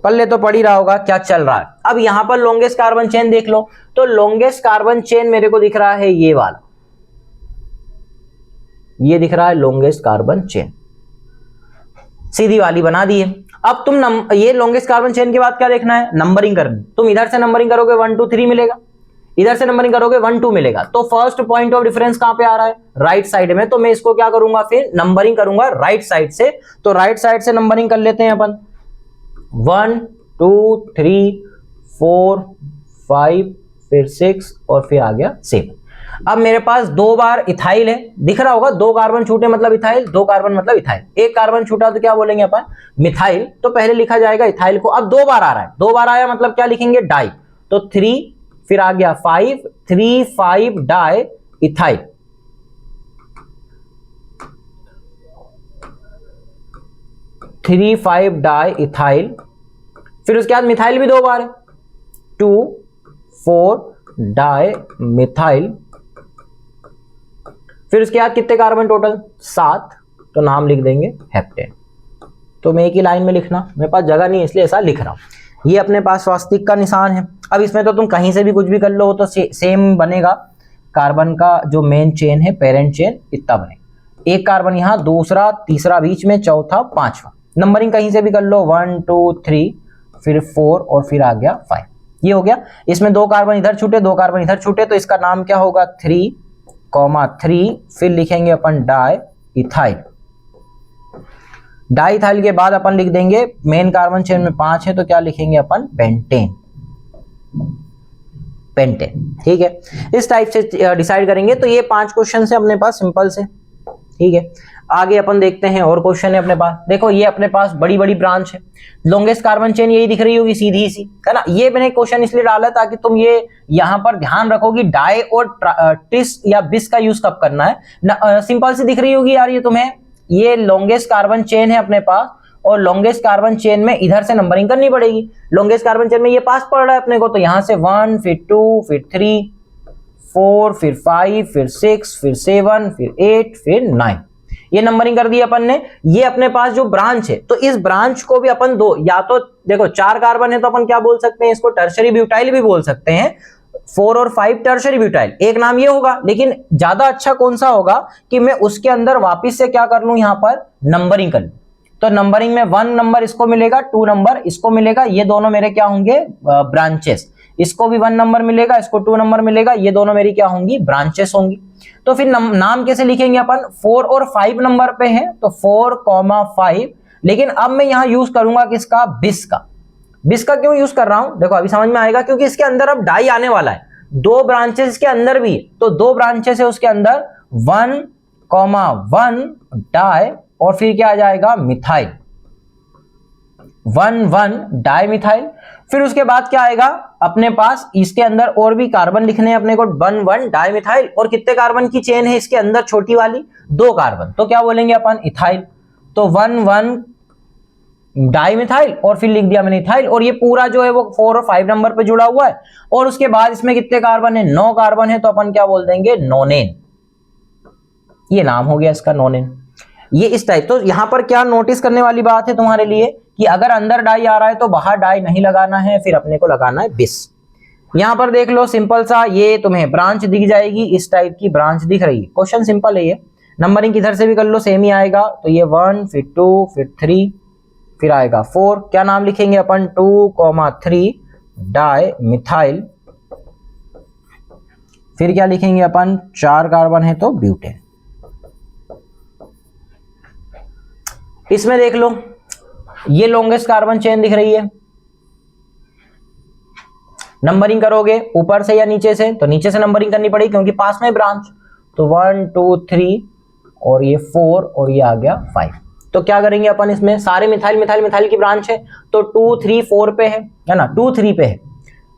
पल्ले तो पड़ ही रहा होगा क्या चल रहा है। अब यहां पर लॉन्गेस्ट कार्बन चेन देख लो, तो लॉन्गेस्ट कार्बन चेन मेरे को दिख रहा है ये वाला, ये दिख रहा है लॉन्गेस्ट कार्बन चेन, सीधी वाली बना दी है। अब तुम ये लॉन्गेस्ट कार्बन चेन के बाद क्या देखना है, नंबरिंग करनी। तुम इधर से नंबरिंग करोगे 1 2 3 मिलेगा, इधर से नंबरिंग करोगे 1 2 मिलेगा। तो फर्स्ट पॉइंट ऑफ डिफरेंस कहां पे आ रहा है, राइट साइड में। तो मैं इसको क्या करूंगा, फिर नंबरिंग करूंगा राइट साइड से। तो राइट साइड से नंबरिंग कर लेते हैं अपन, 1 2 3 4 5, फिर 6, और फिर आ गया 7। अब मेरे पास 2 बार इथाइल है, दिख रहा होगा, 2 कार्बन छूटे मतलब इथाइल, 2 कार्बन मतलब इथाइल। 1 कार्बन छूटा तो क्या बोलेंगे अपन, मिथाइल। तो पहले लिखा जाएगा इथाइल को। अब 2 बार आ रहा है, 2 बार आया मतलब क्या लिखेंगे, डाई। तो 3, फिर आ गया 5, 3 5 di ethyl. Three 5 di ethyl. फिर उसके बाद मिथाइल भी 2 बार है, 2 4 डाई मिथाइल। फिर उसके बाद कितने कार्बन टोटल, 7, तो नाम लिख देंगे हेप्टेन। तो मैं एक ही लाइन में लिखना, मेरे पास जगह नहीं है इसलिए ऐसा लिख रहा हूं। ये अपने पास स्वास्तिक का निशान है। अब इसमें तो तुम कहीं से भी कुछ भी कर लो तो सेम बनेगा। कार्बन का जो मेन चेन है, पेरेंट चेन, इतना बने। 1 कार्बन यहां, दूसरा, तीसरा बीच में, चौथा, 5वां। नंबरिंग कहीं से भी कर लो, 1 2 3, फिर 4, और फिर आ गया 5। ये हो गया। इसमें 2 कार्बन इधर छूटे, 2 कार्बन इधर छूटे, तो इसका नाम क्या होगा, 3,3। फिर लिखेंगे अपन डाई इथाइल। डाई इथाइल के बाद अपन लिख देंगे, मेन कार्बन चेन में 5 है तो क्या लिखेंगे अपन, पेंटेन। पेंटेन, ठीक है। इस टाइप से डिसाइड करेंगे। तो ये 5 क्वेश्चन है अपने पास, सिंपल से, ठीक है। आगे अपन देखते हैं और क्वेश्चन है अपने पास। देखो ये अपने पास बड़ी बड़ी ब्रांच है, लॉन्गेस्ट कार्बन चेन यही दिख रही होगी, सीधी सी, है ना। ये मैंने क्वेश्चन इसलिए डाला ताकि तुम ये यहां पर ध्यान रखो कि डाई और ट्रिस या बिस का यूज कब करना है। सिंपल सी दिख रही होगी यार ये तुम्हें, ये लॉन्गेस्ट कार्बन चेन है अपने पास, और लॉन्गेस्ट कार्बन चेन में इधर से नंबरिंग करनी पड़ेगी। लॉन्गेस्ट कार्बन चेन में ये पास पड़ रहा है अपने को, तो यहां से 1, फिर 2, फिर 3, 4, फिर 5, फिर 6, फिर 7, फिर 8, फिर 9। ये नंबरिंग कर दी अपन ने। ये अपने पास जो ब्रांच है, तो इस ब्रांच को भी अपन दो, या तो देखो 4 कार्बन है तो अपन क्या बोल सकते हैं, इसको टर्शरी ब्यूटाइल भी बोल सकते हैं। 4 और 5 टर्शरी ब्यूटाइल, एक नाम ये होगा। लेकिन ज्यादा अच्छा कौन सा होगा कि मैं उसके अंदर वापिस से क्या कर लूं, यहां पर नंबरिंग कर लूं। तो नंबरिंग में 1 नंबर इसको मिलेगा, 2 नंबर इसको मिलेगा। ये दोनों मेरे क्या होंगे, ब्रांचेस। इसको भी 1 नंबर मिलेगा, इसको 2 नंबर मिलेगा। ये दोनों मेरी क्या होंगी, ब्रांचेस होंगी। तो फिर नाम कैसे लिखेंगे अपन, 4 और 5 नंबर पे है तो 4,5। लेकिन अब मैं यहां यूज करूंगा किसका, बिस का। बिस का क्यों यूज कर रहा हूं, देखो अभी समझ में आएगा, क्योंकि इसके अंदर अब डाई आने वाला है। दो ब्रांचेस के अंदर भी, तो दो ब्रांचेस है उसके अंदर 1,1 डाई और फिर क्या आ जाएगा मिथाइल, 1,1 डाई मिथाइल। फिर उसके बाद क्या आएगा अपने पास, इसके अंदर और भी कार्बन लिखने हैं अपने को, 1,1 डाई मिथाइल। और कितने कार्बन की चेन है इसके अंदर छोटी वाली, 2 कार्बन, तो क्या बोलेंगे अपन इथाइल। तो 1,1 डाई मिथाइल और फिर लिख दिया मैंने इथाइल। और ये पूरा जो है वो 4 और 5 नंबर पे जुड़ा हुआ है। और उसके बाद इसमें कितने कार्बन है, 9 कार्बन है, तो अपन क्या बोल देंगे नोनेन। ये नाम हो गया इसका नोनेन। ये इस टाइप। तो यहां पर क्या नोटिस करने वाली बात है तुम्हारे लिए कि अगर अंदर डाई आ रहा है तो बाहर डाई नहीं लगाना है, फिर अपने को लगाना है बिस। यहां पर देख लो सिंपल सा, ये तुम्हें ब्रांच दिख जाएगी, इस टाइप की ब्रांच दिख रही है। क्वेश्चन सिंपल है ये, नंबरिंग किधर से भी कर लो सेम ही आएगा। तो ये 1 फिर 2 फिर 3 फिर आएगा 4। क्या नाम लिखेंगे अपन, 2,3 डाई मिथाइल। फिर क्या लिखेंगे अपन, 4 कार्बन है तो ब्यूटेन। इसमें देख लो ये लॉन्गेस्ट कार्बन चेन दिख रही है। नंबरिंग करोगे ऊपर से या नीचे से, तो नीचे से नंबरिंग करनी पड़ेगी क्योंकि पास में ब्रांच। तो 1 2 3 और ये 4 और ये आ गया 5। तो क्या करेंगे अपन, इसमें सारे मिथाइल मिथाइल मिथाइल की ब्रांच है, तो 2 3 4 पे है ना, 2 3 पे है,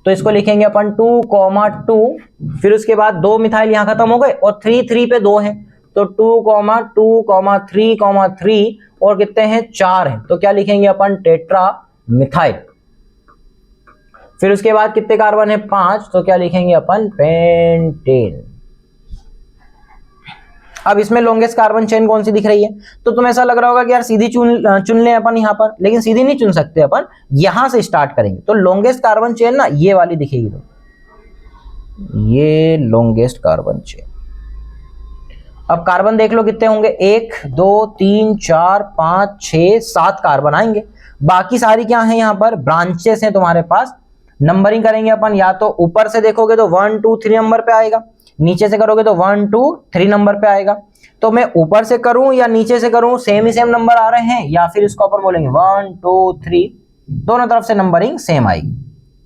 तो इसको लिखेंगे अपन 2,2। फिर उसके बाद 2 मिथाइल यहां खत्म हो गए और 3 3 पे 2 है, तो 2,2,3,3 और कितने हैं 4 हैं, तो क्या लिखेंगे अपन टेट्रा मिथाइल। फिर उसके बाद कितने कार्बन है 5, तो क्या लिखेंगे अपन पेंटेन। अब इसमें लॉन्गेस्ट कार्बन चेन कौन सी दिख रही है, तो तुम्हें ऐसा लग रहा होगा कि यार सीधी चुन ले अपन यहां पर, लेकिन सीधी नहीं चुन सकते अपन, यहां से स्टार्ट करेंगे। तो लॉन्गेस्ट कार्बन चेन ना ये वाली दिखेगी, तो ये लॉन्गेस्ट कार्बन चेन। अब कार्बन देख लो कितने होंगे, 1 2 3 4 5 6 7 कार्बन आएंगे। बाकी सारी क्या है यहाँ पर ब्रांचेस हैं तुम्हारे पास। नंबरिंग करेंगे अपन, या तो ऊपर से देखोगे तो 1 2 3 नंबर पे आएगा, नीचे से करोगे तो 1 2 3 नंबर पे आएगा। तो मैं ऊपर से करूं या नीचे से करूं, सेम ही सेम नंबर आ रहे हैं, या फिर इसको अपन बोलेंगे 1 2 3, दोनों तरफ से नंबरिंग सेम आएगी,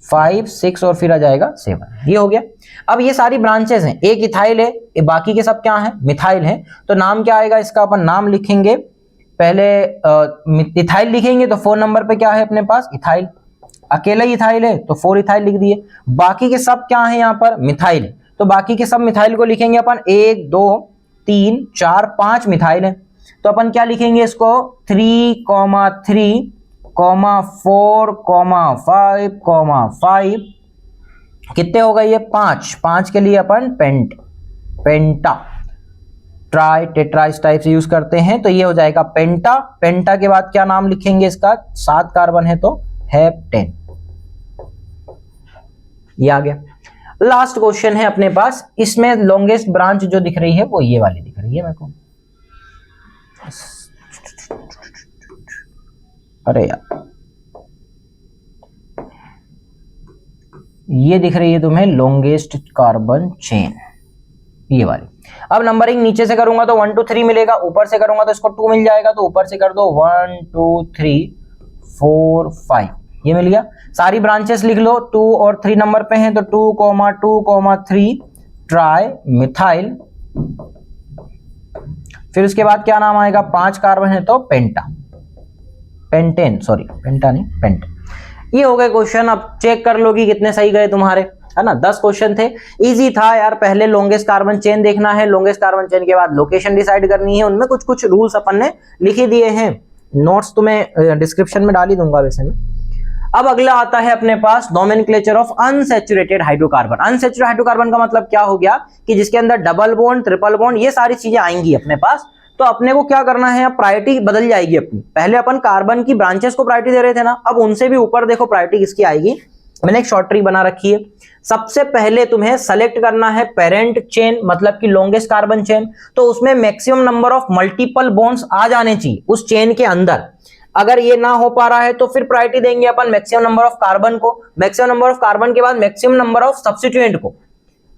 5 6 और फिर आ जाएगा 7। ये हो गया। अब ये सारी ब्रांचेस हैं, एक इथाइल है, बाकी के सब क्या है मिथाइल है। तो नाम क्या आएगा इसका, अपन नाम लिखेंगे पहले इथाइल लिखेंगे, तो 4 नंबर पे क्या है अपने पास इथाइल, अकेला ही इथाइल है तो 4 इथाइल लिख दिए। बाकी के सब क्या है यहाँ पर मिथाइल है, तो बाकी के सब मिथाइल को लिखेंगे अपन 1 2 3 4 5 मिथाइल है, तो अपन क्या लिखेंगे इसको 3, 3, 4, 5, 5। कितने हो गए ये 5 के लिए अपन पेंटा ट्राई टेट्रा इस टाइप से यूज करते हैं, तो ये हो जाएगा पेंटा। पेंटा के बाद क्या नाम लिखेंगे इसका, 7 कार्बन है तो हेप्टेन। ये आ गया। लास्ट क्वेश्चन है अपने पास, इसमें लॉन्गेस्ट ब्रांच जो दिख रही है वो ये वाली दिख रही है मेरे को। अरे यार ये दिख रही है तुम्हें लॉन्गेस्ट कार्बन चेन, ये वाली। अब नंबरिंग नीचे से करूंगा तो 1 2 3 मिलेगा, ऊपर से करूंगा तो इसको 2 मिल जाएगा, तो ऊपर से कर दो 1 2 3 4 5, ये मिल गया। सारी ब्रांचेस लिख लो, 2 और 3 नंबर पे हैं, तो 2, 3 ट्राई मिथाइल। फिर उसके बाद क्या नाम आएगा, 5 कार्बन है तो पेंटेन, सॉरी पेंटा नहीं पेंटेन। ये हो गए क्वेश्चन। अब चेक कर लो कि कितने सही गए तुम्हारे, है ना। 10 क्वेश्चन थे, इजी था यार। पहले लॉन्गेस्ट कार्बन चेन देखना है, लॉन्गेस्ट कार्बन चेन के बाद लोकेशन डिसाइड करनी है। उनमें कुछ कुछ रूल्स अपन ने लिख ही दिए हैं, नोट्स तुम्हें डिस्क्रिप्शन में डाल ही दूंगा वैसे में। अब अगला आता है अपने पास nomenclature of unsaturated hydrocarbon. Unsaturated hydrocarbon का मतलब क्या हो गया कि जिसके अंदर डबल बॉन्ड ट्रिपल बॉन्ड ये सारी चीजें आएंगी अपने पास। तो अपने को क्या करना है, अब प्रायोरिटी बदल जाएगी अपनी। पहले अपन कार्बन की ब्रांचेस को प्रायोरिटी दे रहे थे ना, अब उनसे भी ऊपर देखो प्रायोरिटी किसकी आएगी। मैंने एक शॉर्ट ट्री बना रखी है। सबसे पहले तुम्हें सेलेक्ट करना है पेरेंट चेन, मतलब कि लॉन्गेस्ट कार्बन चेन। तो उसमें maximum number of multiple bonds आ जाने चाहिए उस चेन के अंदर। अगर ये ना हो पा रहा है तो फिर प्रायोरिटी देंगे अपन मैक्सिमम नंबर ऑफ कार्बन को। मैक्सिमम नंबर ऑफ कार्बन के बाद मैक्सिमम नंबर ऑफ सब्स्टिट्यूएंट को।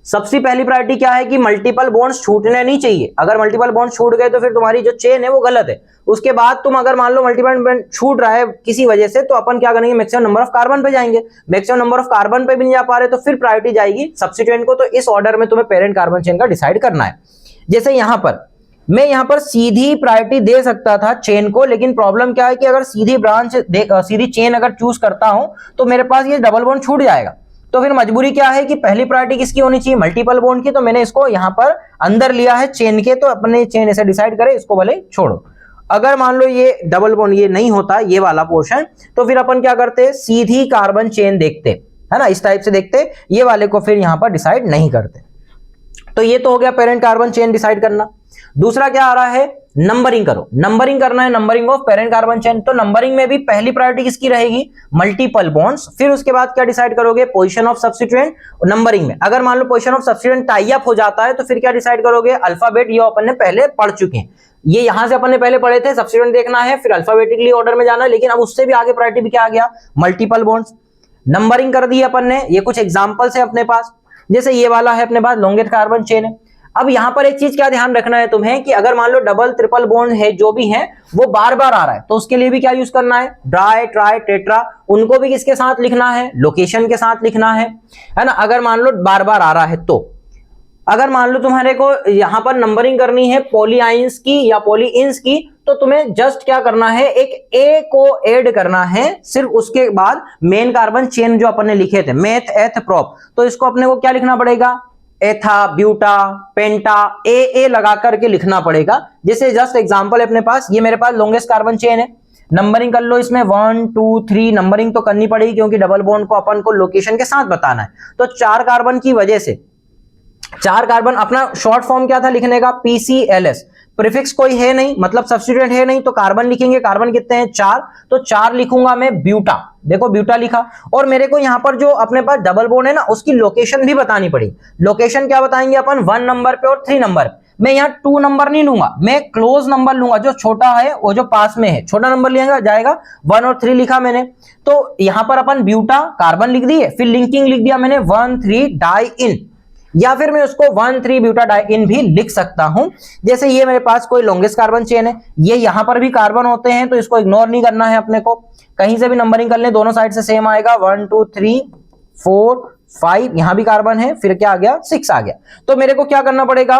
सबसे पहली प्रायोरिटी क्या है कि मल्टीपल बॉन्ड्स छूटने नहीं चाहिए। अगर मल्टीपल बॉन्ड्स छूट गए तो फिर तुम्हारी जो चेन है वो गलत है। उसके बाद तुम अगर मान लो मल्टीपल बॉन्ड छूट रहा है किसी वजह से, तो अपन क्या करेंगे, मैक्सिमम नंबर ऑफ कार्बन पे जाएंगे। मैक्सिमम नंबर ऑफ कार्बन पे भी नहीं जा पा रहे तो फिर प्रायोरिटी जाएगी सब्स्टिट्यूएंट को। तो इस ऑर्डर में तुम्हें पेरेंट कार्बन चेन का डिसाइड करना है। जैसे यहां पर मैं यहां पर सीधी प्रायोरिटी दे सकता था चेन को, लेकिन प्रॉब्लम क्या है कि अगर सीधी ब्रांच सीधी चेन अगर चूज करता हूं तो मेरे पास ये डबल बॉन्ड छूट जाएगा। तो फिर मजबूरी क्या है कि पहली प्रायोरिटी किसकी होनी चाहिए, मल्टीपल बॉन्ड की। तो मैंने इसको यहां पर अंदर लिया है चेन के, तो अपने चेन ऐसे डिसाइड करे, इसको भले छोड़ो। अगर मान लो ये डबल बॉन्ड ये नहीं होता ये वाला पोर्शन, तो फिर अपन क्या करते, सीधी कार्बन चेन देखते, है ना, इस टाइप से देखते, ये वाले को फिर यहां पर डिसाइड नहीं करते। तो ये तो हो गया पेरेंट कार्बन चेन डिसाइड करना। दूसरा क्या आ रहा है, नंबरिंग करो। नंबरिंग करना है, numbering of parent carbon chain. तो नंबरिंग में भी पहली प्रायोरिटी किसकी रहेगी, मल्टीपल बॉन्ड्स। फिर उसके बाद क्या डिसाइड करोगे, पोजीशन ऑफ सब्स्टिट्यूएंट। नंबरिंग में अगर मान लो position of substituent tie up हो जाता है तो फिर क्या डिसाइड करोगे, अल्फाबेट। ये अपन ने पहले पढ़ चुके हैं, ये यहां से अपन ने पहले पढ़े थे, सब्स्टिट्यूएंट देखना है फिर अल्फाबेटिकली ऑर्डर में जाना है। लेकिन अब उससे भी आगे प्रायोरिटी भी क्या आ गया, मल्टीपल बॉन्ड्स। नंबरिंग कर दी अपन ने। ये कुछ एग्जांपल्स है अपने पास, जैसे ये वाला है अपने पास लॉन्गेस्ट कार्बन चेन है। अब यहां पर एक चीज क्या ध्यान रखना है तुम्हें कि अगर मान लो डबल ट्रिपल बॉन्ड है जो भी है वो बार बार आ रहा है, तो उसके लिए भी क्या यूज करना है, डाई ट्राई टेट्रा। उनको भी किसके साथ लिखना है, लोकेशन के साथ लिखना है ना। अगर मान लो बार बार आ रहा है तो अगर मान लो तुम्हारे को यहां पर नंबरिंग करनी है पॉलीआइंस की या पॉलीइंस की, तो तुम्हें जस्ट क्या करना है, एक ए को ऐड करना है सिर्फ। उसके बाद मेन कार्बन चेन जो अपन ने लिखे थे मेथ एथ प्रोप, तो इसको अपने को क्या लिखना पड़ेगा, एथा ब्यूटा पेंटा ए लगा करके लिखना पड़ेगा। जैसे जस्ट एग्जांपल अपने पास, ये मेरे पास लॉन्गेस्ट कार्बन चेन है, नंबरिंग कर लो इसमें 1 2 3। नंबरिंग तो करनी पड़ेगी क्योंकि डबल बॉन्ड को अपन को लोकेशन के साथ बताना है। तो 4 कार्बन की वजह से 4 कार्बन, अपना शॉर्ट फॉर्म क्या था लिखने का, PCLS। प्रीफिक्स कोई है नहीं, मतलब सब्स्टिट्यूएंट है नहीं, तो कार्बन लिखेंगे। कार्बन कितने हैं, 4, तो 4 लिखूंगा मैं ब्यूटा। देखो ब्यूटा लिखा। और मेरे को यहां पर जो अपने पास डबल बॉन्ड है ना उसकी लोकेशन भी बतानी पड़ी। लोकेशन क्या बताएंगे अपन, 1 नंबर पे और 3 नंबर। मैं यहाँ 2 नंबर नहीं लूंगा, मैं क्लोज नंबर लूंगा, जो छोटा है वो जो पास में है, छोटा नंबर लिया जाएगा। 1 और 3 लिखा मैंने, तो यहां पर अपन ब्यूटा कार्बन लिख दिए, फिर लिंकिंग लिख दिया मैंने 1 3 डाई इन, या फिर मैं उसको 1 3 ब्यूटा डाई इन भी लिख सकता हूं। जैसे ये मेरे पास कोई लॉन्गेस्ट कार्बन चेन है, ये यहां पर भी कार्बन होते हैं तो इसको इग्नोर नहीं करना है अपने को, कहीं से भी नंबरिंग कर ले, दोनों साइड से सेम आएगा। 1 2 3 4 5, यहां भी कार्बन है, फिर क्या आ गया, 6 आ गया। तो मेरे को क्या करना पड़ेगा,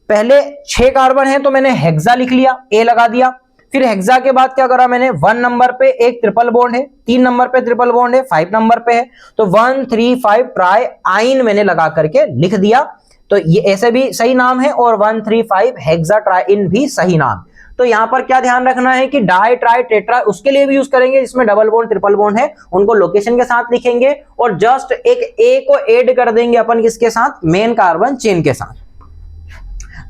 पहले 6 कार्बन है तो मैंने हेक्सा लिख लिया, ए लगा दिया। फिर हेक्सा के बाद क्या करा मैंने, 1 नंबर पे एक ट्रिपल बॉन्ड है, 3 नंबर पे ट्रिपल बॉन्ड है, 5 नंबर पे है, तो 1 3 5 ट्राई आइन मैंने लगा करके लिख दिया। तो ये ऐसे भी सही नाम है और 1 3 5 हेक्सा ट्राई इन भी सही नाम। तो यहां पर क्या ध्यान रखना है कि डाई ट्राई टेट्रा उसके लिए भी यूज करेंगे जिसमें डबल बॉन्ड ट्रिपल बॉन्ड है, उनको लोकेशन के साथ लिखेंगे और जस्ट एक ए को ऐड कर देंगे अपन किसके साथ, मेन कार्बन चेन के साथ।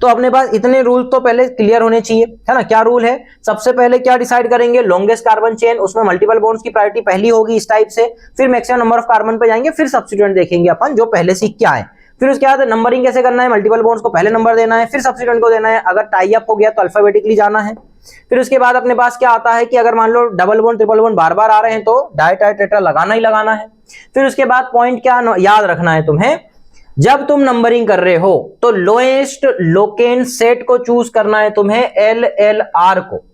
तो अपने पास इतने रूल तो पहले क्लियर होने चाहिए, है ना। क्या रूल है, सबसे पहले क्या डिसाइड करेंगे, लॉन्गेस्ट कार्बन चेन, उसमें मल्टीपल बॉन्ड्स की प्रायोरिटी पहली होगी इस टाइप से। फिर मैक्सिमम नंबर ऑफ कार्बन पे जाएंगे, फिर सब्स्टिट्यूएंट देखेंगे अपन जो पहले सीख के आए। फिर उसके बाद नंबरिंग कैसे करना है, मल्टीपल बॉन्ड्स को पहले नंबर देना है, फिर सब्स्टिट्यूएंट को देना है। अगर टाई अप हो गया तो अल्फाबेटिकली जाना है। फिर उसके बाद अपने पास क्या आता है कि अगर मान लो डबल बॉन्ड ट्रिपल बॉन्ड बार बार आ रहे हैं तो डाई ट्राई टेट्रा लगाना ही लगाना है। फिर उसके बाद पॉइंट क्या याद रखना है तुम्हें, जब तुम नंबरिंग कर रहे हो तो लोएस्ट लोकेन सेट को चूज करना है तुम्हें, LLR को।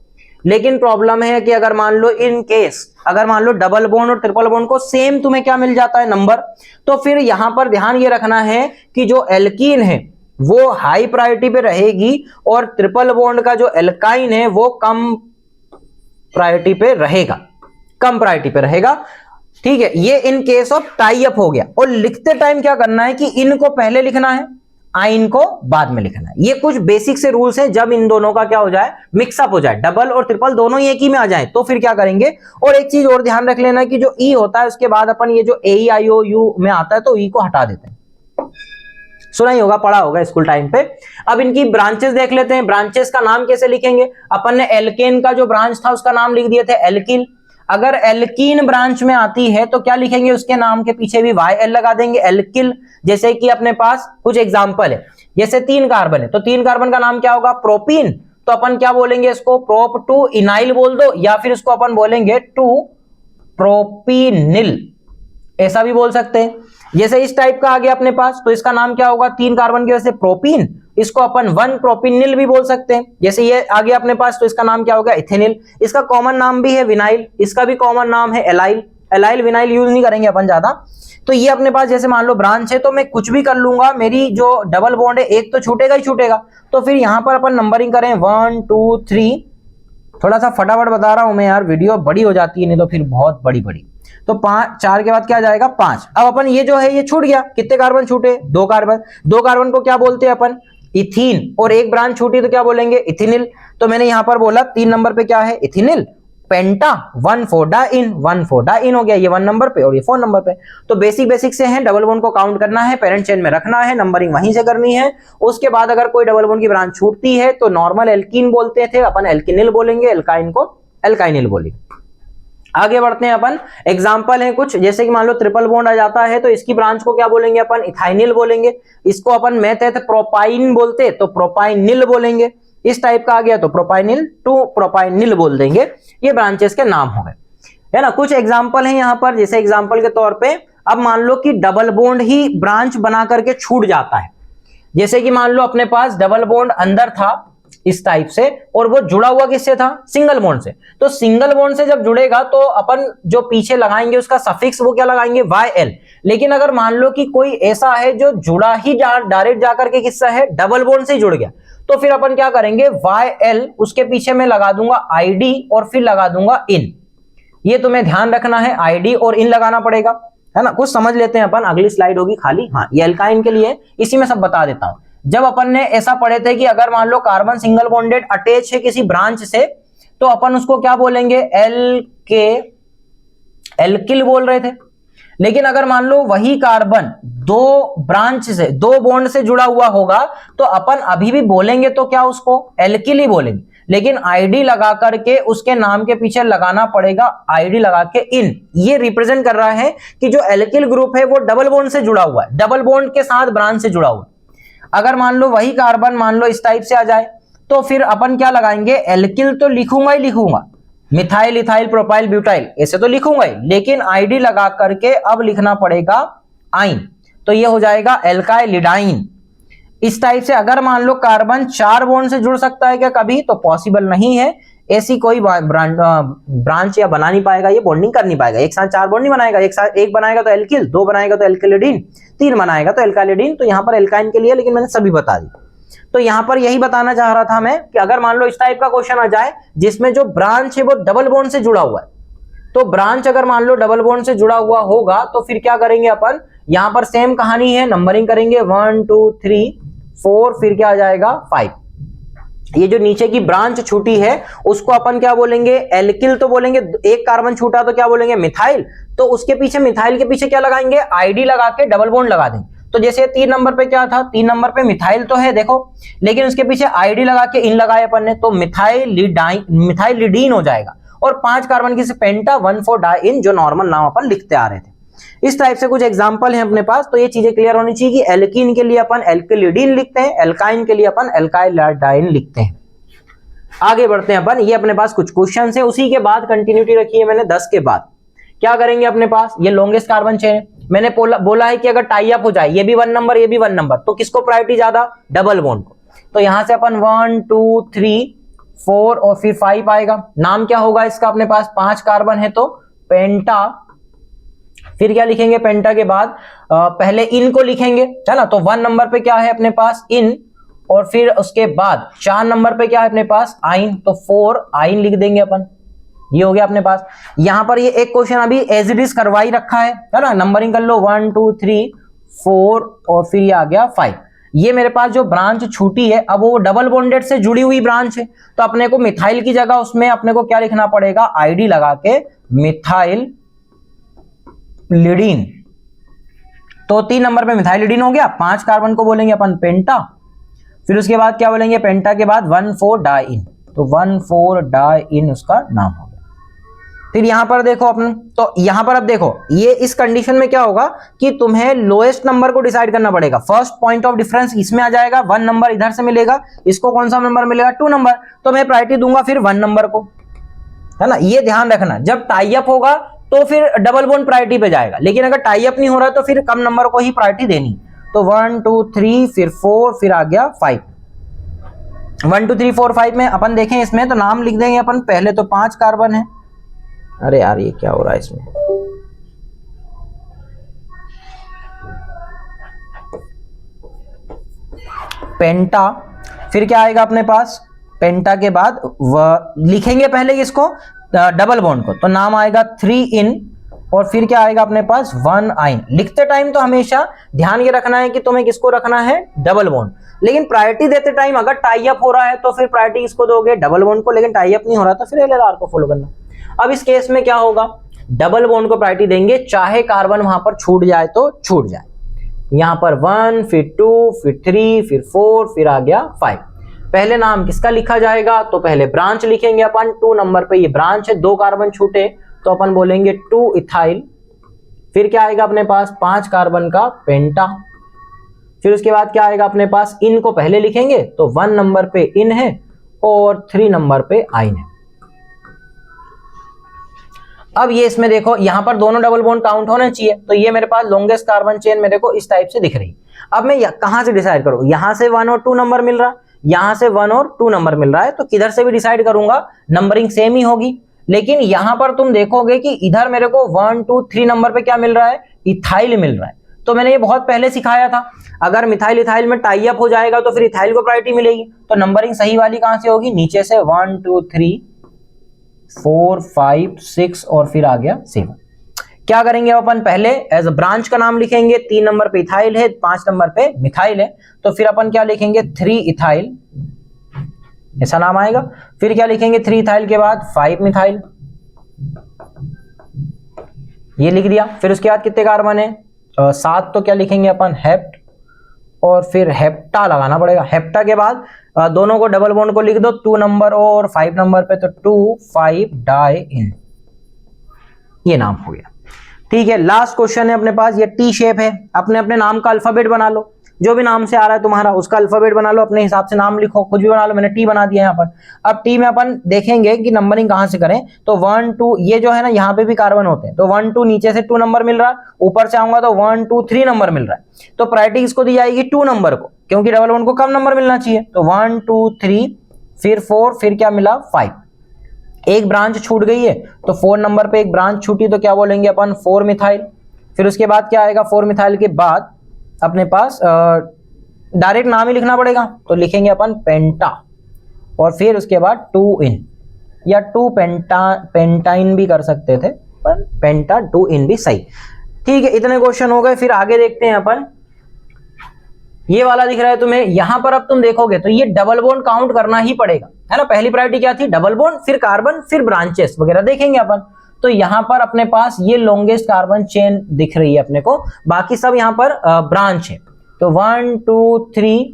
लेकिन प्रॉब्लम है कि अगर मान लो इन केस अगर मान लो डबल बॉन्ड और ट्रिपल बॉन्ड को सेम तुम्हें क्या मिल जाता है, नंबर, तो फिर यहां पर ध्यान ये रखना है कि जो एल्कीन है वो हाई प्रायोरिटी पे रहेगी और ट्रिपल बॉन्ड का जो एल्काइन है वो कम प्रायोरिटी पे रहेगा, कम प्रायोरिटी पे रहेगा। ठीक है, ये in case of tie up हो गया। और लिखते टाइम क्या करना है कि इन को पहले लिखना है, आइन को बाद में लिखना है। ये कुछ बेसिक से रूल्स हैं, जब इन दोनों का क्या हो जाए, मिक्सअप हो जाए, डबल और ट्रिपल दोनों ही एक ही में आ जाए तो फिर क्या करेंगे। और एक चीज और ध्यान रख लेना कि जो ई होता है उसके बाद अपन ये जो AEIOU में आता है तो ई को हटा देते हैं, सुना ही होगा, पढ़ा होगा स्कूल टाइम पे। अब इनकी ब्रांचेस देख लेते हैं, ब्रांचेस का नाम कैसे लिखेंगे। अपन ने एल्केन का जो ब्रांच था उसका नाम लिख दिए थे एल्किल। अगर एल्कीन ब्रांच में आती है तो क्या लिखेंगे, उसके नाम के पीछे भी YL लगा देंगे, एल्किल। जैसे कि अपने पास कुछ एग्जांपल है, जैसे 3 कार्बन है तो 3 कार्बन का नाम क्या होगा, प्रोपीन। तो अपन क्या बोलेंगे इसको, प्रोप 2 इनाइल बोल दो, या फिर इसको अपन बोलेंगे 2 प्रोपीनिल, ऐसा भी बोल सकते हैं। जैसे इस टाइप का आ गया अपने पास, तो इसका नाम क्या होगा, 3 कार्बन की वजह से प्रोपीन, इसको अपन 1 प्रोपिनिल भी बोल सकते हैं। जैसे ये आ गया अपने पास, तो इसका नाम क्या होगा, इथेनिल। इसका कॉमन नाम भी है विनाइल, इसका भी कॉमन नाम है एलाइल। एलाइल विनाइल यूज नहीं करेंगे अपन ज्यादा। तो ये अपने पास जैसे मान लो ब्रांच है, तो मैं कुछ भी कर लूंगा, मेरी जो डबल बॉन्ड है एक तो छूटेगा ही छूटेगा। तो फिर यहां पर अपन नंबरिंग करें 1 2 3। थोड़ा सा फटाफट बता रहा हूं मैं यार, वीडियो बड़ी हो जाती है नहीं तो फिर बहुत बड़ी बड़ी। तो 5, 4 के बाद क्या जाएगा 5। अब अपन ये जो है ये छूट गया, कितने कार्बन छूटे, 2 कार्बन। 2 कार्बन को क्या बोलते हैं अपन, इथीन। और एक ब्रांच छूटी तो क्या बोलेंगे, इथिनिल। तो मैंने यहां पर बोला 3 नंबर पे क्या है, इथिनिल। पेंटा 1,4-डाइन, 1,4-डाइन हो गया, ये 1 नंबर पे और ये 4 नंबर पे। तो बेसिक से है, डबल बॉन्ड को काउंट करना है, पेरेंट चेन में रखना है, नंबरिंग वहीं से करनी है। उसके बाद अगर कोई डबल बॉन्ड की ब्रांच छूटती है तो नॉर्मल एल्कीन बोलते थे अपन, एल्किनिल बोलेंगे, एल्काइन को एल्काइनिल बोलेंगे। आगे बढ़ते हैं अपन, एग्जाम्पल है कुछ, जैसे कि मान लो ट्रिपल बॉन्ड आ जाता है तो इसकी ब्रांच को क्या बोलेंगे अपन, इथाइनिल बोलेंगे। इसको अपन मेथ है तो प्रोपाइन बोलते, तो प्रोपाइनिल बोलेंगे। इस टाइप का आ गया तो प्रोपाइनिल टू प्रोपाइनिल बोल देंगे। ये ब्रांचेस के नाम हो गए, है ना। कुछ एग्जाम्पल है यहाँ पर, जैसे एग्जाम्पल के तौर पे अब मान लो कि डबल बॉन्ड ही ब्रांच बना करके छूट जाता है। जैसे कि मान लो अपने पास डबल बॉन्ड अंदर था इस टाइप से, और वो जुड़ा हुआ किससे था, सिंगल बॉन्ड से। तो सिंगल बॉन्ड से जब जुड़ेगा तो अपन जो पीछे लगाएंगे उसका सफिक्स वो क्या लगाएंगे, YL। लेकिन अगर मान लो कि कोई ऐसा है जो जुड़ा ही डायरेक्ट जाकर के किससा है, डबल बॉन्ड से जुड़ गया, तो फिर अपन क्या करेंगे, YL उसके पीछे मैं लगा दूंगा ID और फिर लगा दूंगा इन। ये तुम्हें ध्यान रखना है, ID और इन लगाना पड़ेगा, है ना। कुछ समझ लेते हैं अपन, अगली स्लाइड होगी खाली। हाँ, ये एल्काइन के लिए, इसी में सब बता देता हूं। जब अपन ने ऐसा पढ़े थे कि अगर मान low carbon single bonded attach है किसी ब्रांच से, तो अपन उसको क्या बोलेंगे, एल्किल बोल रहे थे। लेकिन अगर मान लो वही कार्बन 2 ब्रांच से, 2 बॉन्ड से जुड़ा हुआ होगा, तो अपन अभी भी बोलेंगे तो क्या, उसको एल्किल ही बोलेंगे। लेकिन ID लगा करके उसके नाम के पीछे लगाना पड़ेगा ID लगा के इन। ये रिप्रेजेंट कर रहा है कि जो एल्किल ग्रुप है वो डबल बॉन्ड से जुड़ा हुआ है, डबल बॉन्ड के साथ ब्रांच से जुड़ा हुआ है। अगर मान लो वही कार्बन मान लो इस टाइप से आ जाए, तो फिर अपन क्या लगाएंगे, एल्किल तो लिखूंगा ही लिखूंगा, मिथाइल, इथाइल, प्रोपाइल, ब्यूटाइल ऐसे तो लिखूंगा ही, लेकिन ID लगा करके अब लिखना पड़ेगा आइन। तो ये हो जाएगा एल्काइलिडाइन। इस टाइप से अगर मान लो कार्बन 4 बॉन्ड से जुड़ सकता है क्या कभी, तो पॉसिबल नहीं है। ऐसी कोई ब्रांच या बना नहीं पाएगा, ये बॉन्डिंग कर नहीं पाएगा, एक साथ 4 बॉन्ड नहीं बनाएगा। एक साथ एक बनाएगा तो एल्किल, 2 बनाएगा तो एल्किलिडीन, 3 बनाएगा तो एल्काइलिडीन। तो यहाँ पर एल्काइन के लिए, लेकिन मैंने सभी बता दी। तो यहाँ पर यही बताना चाह रहा था मैं कि अगर मान लो इस टाइप का क्वेश्चन आ जाए जिसमें जो ब्रांच है वो डबल बॉन्ड से जुड़ा हुआ है, तो ब्रांच अगर मान लो डबल बॉन्ड से जुड़ा हुआ होगा तो फिर क्या करेंगे अपन, यहाँ पर सेम कहानी है, नंबरिंग करेंगे 1 2 3 4, फिर क्या आ जाएगा 5। ये जो नीचे की ब्रांच छूटी है उसको अपन क्या बोलेंगे, एल्किल तो बोलेंगे। एक कार्बन छूटा तो क्या बोलेंगे, मिथाइल। तो उसके पीछे, मिथाइल के पीछे क्या लगाएंगे, ID लगा के डबल बॉन्ड लगा देंगे। तो जैसे 3 नंबर पे क्या था, 3 नंबर पे मिथाइल तो है देखो, लेकिन उसके पीछे ID लगा के इन लगाए अपन ने, तो मिथाइलिडीन हो जाएगा। और 5 कार्बन की से पेंटा 1,4-डाइन, जो नॉर्मल नाम अपन लिखते आ रहे थे। इस टाइप से कुछ एग्जांपल हैं अपने पास। तो ये चीजें क्लियर होनी चाहिए कि एल्कीन के लिए अपन एल्किलिडीन लिखते हैं, एल्काइन के लिए अपन एल्काइलिडाइन लिखते हैं। आगे बढ़ते हैं अपन, ये अपने पास कुछ क्वेश्चन है, उसी के बाद कंटिन्यूटी रखी है मैंने 10 के बाद। क्या करेंगे अपने पास, ये लॉन्गेस्ट कार्बन चेन है, मैंने बोला है कि अगर टाई अप हो जाए, ये भी 1 नंबर ये भी 1 नंबर, तो किसको प्रायोरिटी ज्यादा, डबल बॉन्ड को। तो यहां से अपन 1 2 3 4 और फिर 5 आएगा। नाम क्या होगा इसका, अपने पास 5 कार्बन है तो पेंटा। फिर क्या लिखेंगे, पेंटा के बाद पहले इन को लिखेंगे, है ना। तो 1 नंबर पे क्या है अपने पास, इन। और फिर उसके बाद 4 नंबर पे क्या है अपने पास, आइन। तो 4 आइन लिख देंगे अपन। ये हो गया अपने पास। यहां पर ये एक क्वेश्चन अभी एज इट इज करवाई रखा है ना। नंबरिंग कर लो 1 2 3 4 और फिर ये आ गया 5। ये मेरे पास जो ब्रांच छूटी है, अब वो डबल बॉन्डेड से जुड़ी हुई ब्रांच है, तो अपने को मिथाइल की जगह उसमें अपने को क्या लिखना पड़ेगा, ID लगा के मिथाइल लिडीन। तो 3 नंबर पे मिथाइलिडीन हो गया। 5 कार्बन को बोलेंगे अपन पेंटा। फिर उसके बाद क्या बोलेंगे, पेंटा के बाद 1,4-डाइन, तो 1,4-डाइन उसका नाम हो गया। फिर यहां पर देखो अपन, तो यहां पर अब देखो, ये इस कंडीशन में क्या होगा कि तुम्हें लोएस्ट नंबर को डिसाइड करना पड़ेगा। फर्स्ट पॉइंट ऑफ डिफरेंस इसमें आ जाएगा, 1 नंबर इधर से मिलेगा, इसको कौन सा नंबर मिलेगा, 2 नंबर। तो मैं प्रायोरिटी दूंगा फिर 1 नंबर को, है ना। ये ध्यान रखना, जब टाई अप होगा तो फिर डबल बॉन्ड प्रायोरिटी पे जाएगा, लेकिन अगर टाई अप नहीं हो रहा है तो फिर कम नंबर को ही प्रायोरिटी देनी। तो 1 2 3 फिर 4 फिर आ गया 5। 1 2 3 4 5 में अपन देखें इसमें तो नाम लिख देंगे अपन, पहले तो 5 कार्बन है। अरे यार ये क्या हो रहा है इसमें, पेंटा, फिर क्या आएगा अपने पास, पेंटा के बाद लिखेंगे पहले इसको डबल बॉन्ड को, तो नाम आएगा 3 इन, और फिर क्या आएगा अपने पास 1 आइन। लिखते टाइम तो हमेशा ध्यान ये रखना है कि तुम्हें किसको रखना है, डबल बॉन्ड, लेकिन प्रायोरिटी देते टाइम अगर टाई अप हो रहा है तो फिर प्रायोरिटी किसको दोगे, डबल बॉन्ड को, लेकिन टाई अप नहीं हो रहा तो फिर एलएलआर को फॉलो करना। अब इस केस में क्या होगा, डबल बॉन्ड को प्रायोरिटी देंगे, चाहे कार्बन वहां पर छूट जाए तो छूट जाए। यहां पर 1 फिर 2 फिर 3 फिर 4 फिर आ गया 5। पहले नाम किसका लिखा जाएगा, तो पहले ब्रांच लिखेंगे अपन, 2 नंबर पे ये ब्रांच है, 2 कार्बन छूटे तो अपन बोलेंगे 2 इथाइल। फिर क्या आएगा अपने पास, 5 कार्बन का पेंटा। फिर उसके बाद क्या आएगा अपने पास, इन को पहले लिखेंगे तो 1 नंबर पे इन है और 3 नंबर पे आइन है। अब ये इसमें देखो यहां पर दोनों डबल बॉन्ड काउंट होने चाहिए, तो ये मेरे पास लॉन्गेस्ट कार्बन चेन मेरे को इस टाइप से दिख रही। अब मैं कहां से डिसाइड करूं, यहां से 1 और 2 नंबर मिल रहा, यहां से 1 और 2 नंबर मिल रहा है, तो किधर से भी डिसाइड करूंगा नंबरिंग सेम ही होगी। लेकिन यहां पर तुम देखोगे कि इधर मेरे को 1 2 3 नंबर पे क्या मिल रहा है, इथाइल मिल रहा है। तो मैंने ये बहुत पहले सिखाया था, अगर मिथाइल इथाइल में टाई अप हो जाएगा तो फिर इथाइल को प्रायोरिटी मिलेगी। तो नंबरिंग सही वाली कहां से होगी, नीचे से 1 2 3 4 5 6 और फिर आ गया 7। क्या करेंगे अपन, पहले एज अ ब्रांच का नाम लिखेंगे, 3 नंबर पे इथाइल है, 5 नंबर पे मिथाइल है, तो फिर अपन क्या लिखेंगे 3 इथाइल, ऐसा नाम आएगा। फिर क्या लिखेंगे 3 इथाइल के बाद 5 मिथाइल, ये लिख दिया। फिर उसके बाद कितने कार्बन है, 7, तो क्या लिखेंगे अपन हेप्ट, और फिर हेप्टा लगाना पड़ेगा। हेप्टा के बाद दोनों को डबल बॉन्ड को लिख दो, 2 नंबर और 5 नंबर पे, तो 2 5 डाई इन, ये नाम हो गया। ठीक है, लास्ट क्वेश्चन है अपने पास, ये टी शेप है, अपने अपने नाम का अल्फाबेट बना लो, जो भी नाम से आ रहा है तुम्हारा उसका अल्फाबेट बना लो, अपने हिसाब से नाम लिखो, कुछ भी बना लो। मैंने टी बना दिया यहाँ पर। अब टी में अपन देखेंगे कि नंबरिंग कहां से करें, तो 1 2 ये जो है ना, यहाँ पे भी कार्बन होते हैं, तो 1 2 नीचे से 2 नंबर मिल रहा है, ऊपर से आऊंगा तो 1 2 3 नंबर मिल रहा है, तो प्रायोरिटी किसको दी जाएगी, 2 नंबर को, क्योंकि डबल बॉन्ड को कम नंबर मिलना चाहिए। तो 1 2 3 फिर 4 फिर क्या मिला 5। एक ब्रांच छूट गई है तो 4 नंबर पे एक ब्रांच छूटी, तो क्या बोलेंगे अपन 4 मिथाइल। फिर उसके बाद क्या आएगा, 4 मिथाइल के बाद अपने पास डायरेक्ट नाम ही लिखना पड़ेगा, तो लिखेंगे अपन पेंटा, और फिर उसके बाद 2 इन, या 2 पेंटाइन भी कर सकते थे, पर पेंटा 2 इन भी सही। ठीक है, इतने क्वेश्चन हो गए। फिर आगे देखते हैं अपन, ये वाला दिख रहा है तुम्हें, यहां पर अब तुम देखोगे तो ये डबल बॉन्ड काउंट करना ही पड़ेगा, है ना। पहली प्रायोरिटी क्या थी, डबल बॉन्ड, फिर कार्बन, फिर ब्रांचेस वगैरह देखेंगे अपन। तो यहां पर अपने पास ये लॉन्गेस्ट कार्बन चेन दिख रही है अपने को, बाकी सब यहां पर ब्रांच है। तो 1 2 3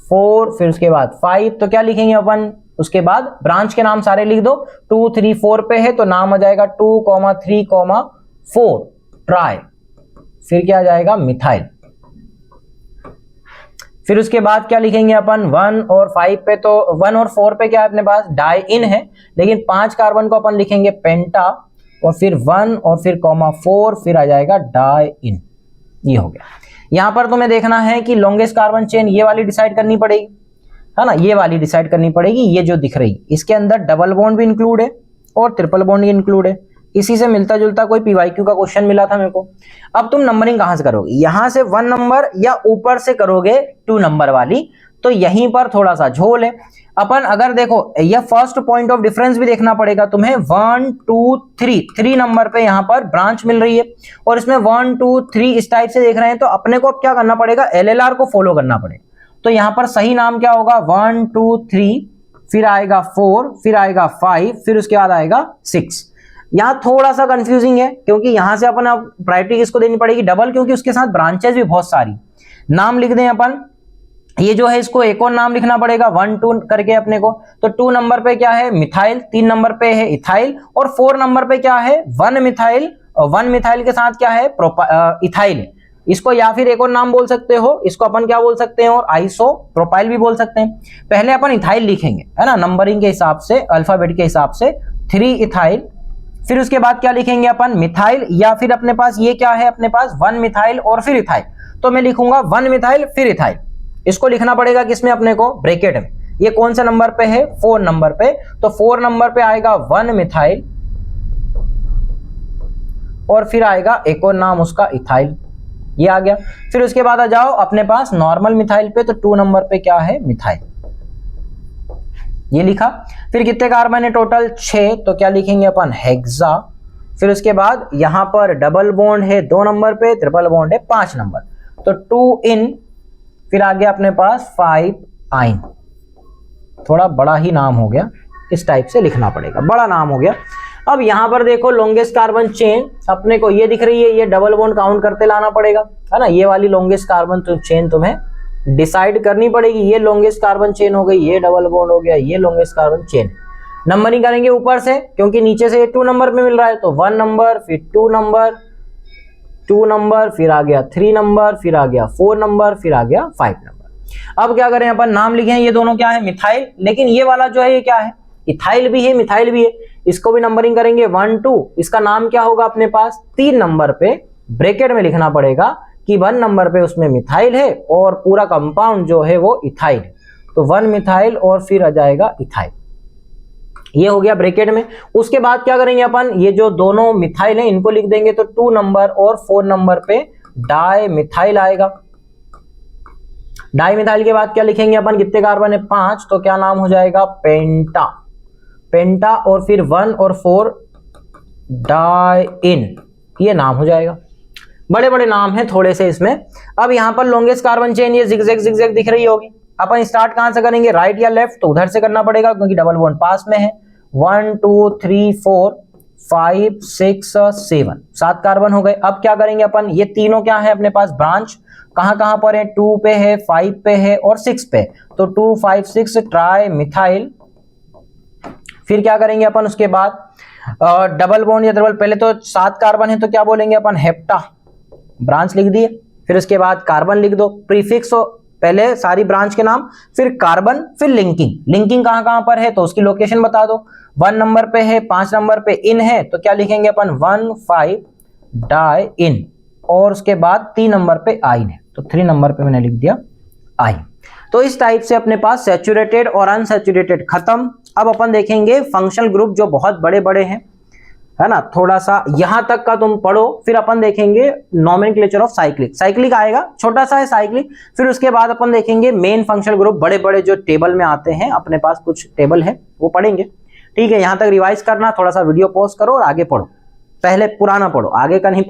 4 फिर उसके बाद 5, तो क्या लिखेंगे अपन, उसके बाद ब्रांच के नाम सारे लिख दो। 2 3 4 पे है तो नाम आ जाएगा 2 3 4 ट्राई, फिर क्या आ जाएगा मिथाइल। फिर उसके बाद क्या लिखेंगे अपन, 1 और 5 पे, तो 1 और 4 पे क्या है अपने पास डाई इन है, लेकिन 5 कार्बन को अपन लिखेंगे पेंटा, और फिर 1 और फिर 4 फिर आ जाएगा डाई इन। ये हो गया। यहां पर तुम्हें देखना है कि लॉन्गेस्ट कार्बन चेन ये वाली डिसाइड करनी पड़ेगी, है ना, ये वाली डिसाइड करनी पड़ेगी। ये जो दिख रही, इसके अंदर डबल बॉन्ड भी इंक्लूड है और ट्रिपल बॉन्ड भी इंक्लूड है। इसी से मिलता जुलता कोई पीवाईक्यू का क्वेश्चन मिला था मेरे को। अब तुम नंबरिंग कहां से करोगे, यहां से 1 नंबर या ऊपर से करोगे 2 नंबर वाली, तो यहीं पर थोड़ा सा झोल है। अपन अगर देखो, यह फर्स्ट पॉइंट ऑफ डिफरेंस भी देखना पड़ेगा तुम्हें। 1 2 3 नंबर पे यहां पर ब्रांच मिल रही है, और इसमें 1 2 3 इस टाइप से देख रहे हैं, तो अपने को अब क्या करना पड़ेगा, एलएलआर को फॉलो करना पड़ेगा। तो यहां पर सही नाम क्या होगा, 1 2 3 फिर आएगा 4 फिर आएगा 5 फिर उसके बाद आएगा 6। यहां थोड़ा सा कंफ्यूजिंग है, क्योंकि यहां से अपन अब प्रायोरिटी किसको देनी पड़ेगी, डबल, क्योंकि उसके साथ ब्रांचेस भी बहुत सारी। नाम लिख दें अपन, ये जो है इसको एक और नाम लिखना पड़ेगा 1 2 करके अपने को। तो 2 नंबर पे क्या है मिथाइल, 3 नंबर पे है इथाइल, और 4 नंबर पे क्या है 1 मिथाइल, और 1 मिथाइल के साथ क्या है इथाइल। इसको या फिर एक और नाम बोल सकते हो, इसको अपन क्या बोल सकते हैं, और आइसो प्रोपाइल भी बोल सकते हैं। पहले अपन इथाइल लिखेंगे, है ना, नंबरिंग के हिसाब से, अल्फाबेट के हिसाब से 3 इथाइल, फिर उसके बाद क्या लिखेंगे अपन, मिथाइल, या फिर अपने पास ये क्या है अपने पास 1 मिथाइल और फिर इथाइल, तो मैं लिखूंगा 1 मिथाइल फिर इथाइल। इसको लिखना पड़ेगा किसमें अपने को, ब्रैकेट में। ये कौन सा नंबर पे है, 4 नंबर पे, तो 4 नंबर पे आएगा 1 मिथाइल और फिर आएगा एक और नाम उसका इथाइल, ये आ गया। फिर उसके बाद आ जाओ अपने पास नॉर्मल मिथाइल पे, तो 2 नंबर पे क्या है, मिथाइल, ये लिखा। फिर कितने कार्बन है टोटल, 6, तो क्या लिखेंगे अपन, हेक्सा। फिर उसके बाद यहां पर डबल बॉन्ड है 2 नंबर पे, ट्रिपल बॉन्ड है 5 नंबर, तो 2 इन, फिर आ गया अपने पास 5 आइन। थोड़ा बड़ा ही नाम हो गया, इस टाइप से लिखना पड़ेगा, बड़ा नाम हो गया। अब यहां पर देखो लॉन्गेस्ट कार्बन चेन अपने को ये दिख रही है, ये डबल बॉन्ड काउंट करते लाना पड़ेगा, है ना। ये वाली लॉन्गेस्ट कार्बन तो चेन तुम्हें डिसाइड करनी पड़ेगी। ये लॉन्गेस्ट कार्बन चेन हो गई, ये डबल बॉन्ड हो गया, ये लॉन्गेस्ट कार्बन चेन। नंबरिंग करेंगे ऊपर से, क्योंकि नीचे से ये 2 नंबर पे मिल रहा है, तो 1 नंबर, फिर 2 नंबर, 2 नंबर, फिर आ गया 3 नंबर, फिर आ गया 4 नंबर, फिर आ गया 5 नंबर। अब क्या करें अपन, नाम लिखे हैं, ये दोनों क्या है, मिथाइल, लेकिन ये वाला जो है ये क्या है, इथाइल भी है मिथाइल भी है। इसको भी नंबरिंग करेंगे 1 2, इसका नाम क्या होगा अपने पास, 3 नंबर पे ब्रैकेट में लिखना पड़ेगा कि 1 नंबर पे उसमें मिथाइल है और पूरा कंपाउंड जो है वो इथाइल है, तो 1 मिथाइल और फिर आ जाएगा इथाइल, ये हो गया ब्रैकेट में। उसके बाद क्या करेंगे अपन, ये जो दोनों मिथाइल हैं इनको लिख देंगे, तो 2 नंबर और 4 नंबर पे डाई मिथाइल आएगा। डाई मिथाइल के बाद क्या लिखेंगे अपन, कितने कार्बन है, 5, तो क्या नाम हो जाएगा, पेंटा। पेंटा और फिर 1 और 4 डाइन, ये नाम हो जाएगा। बड़े बड़े नाम हैं थोड़े से इसमें। अब यहां पर लॉन्गेस्ट कार्बन चेन ये जिगजैग जिगजैग दिख रही होगी। अपन स्टार्ट कहां से करेंगे, राइट या लेफ्ट, तो उधर से करना पड़ेगा क्योंकि डबल बॉन्ड पास में है। 1 2 3 4 5 6 7, 7 कार्बन हो गए। अब क्या करेंगे अपन, ये तीनों क्या है अपने पास, ब्रांच कहां कहां पर है, 2 पे है, 5 पे है और 6 पे, तो 2 5 6 ट्राई मिथाइल। फिर क्या करेंगे अपन, उसके बाद डबल बॉन्ड या डबल, पहले तो 7 कार्बन है तो क्या बोलेंगे अपन, हेप्टा, ब्रांच लिख दिए। फिर उसके बाद कार्बन लिख दो, प्रीफिक्स हो, पहले सारी ब्रांच के नाम, फिर कार्बन, फिर लिंकिंग। लिंकिंग कहां कहां पर है तो उसकी लोकेशन बता दो। 1 नंबर पे है, 5 नंबर पे इन है, तो क्या लिखेंगे अपन, 1 5 डाई इन, और उसके बाद 3 नंबर पे आइन है, तो 3 नंबर पे मैंने लिख दिया आइन। तो इस टाइप से अपने पास सैचुरेटेड और अनसैचुरेटेड खत्म। अब अपन देखेंगे फंक्शनल ग्रुप जो बहुत बड़े बड़े हैं, है ना, थोड़ा सा यहां तक का तुम पढ़ो, फिर अपन देखेंगे नोमेनक्लेचर ऑफ साइक्लिक। साइक्लिक आएगा, छोटा सा है साइक्लिक। फिर उसके बाद अपन देखेंगे मेन फंक्शनल ग्रुप, बड़े बड़े जो टेबल में आते हैं, अपने पास कुछ टेबल है वो पढ़ेंगे। ठीक है, यहां तक रिवाइज करना, थोड़ा सा वीडियो पॉज करो और आगे पढ़ो, पहले पुराना पढ़ो, आगे का नहीं पढ़ो।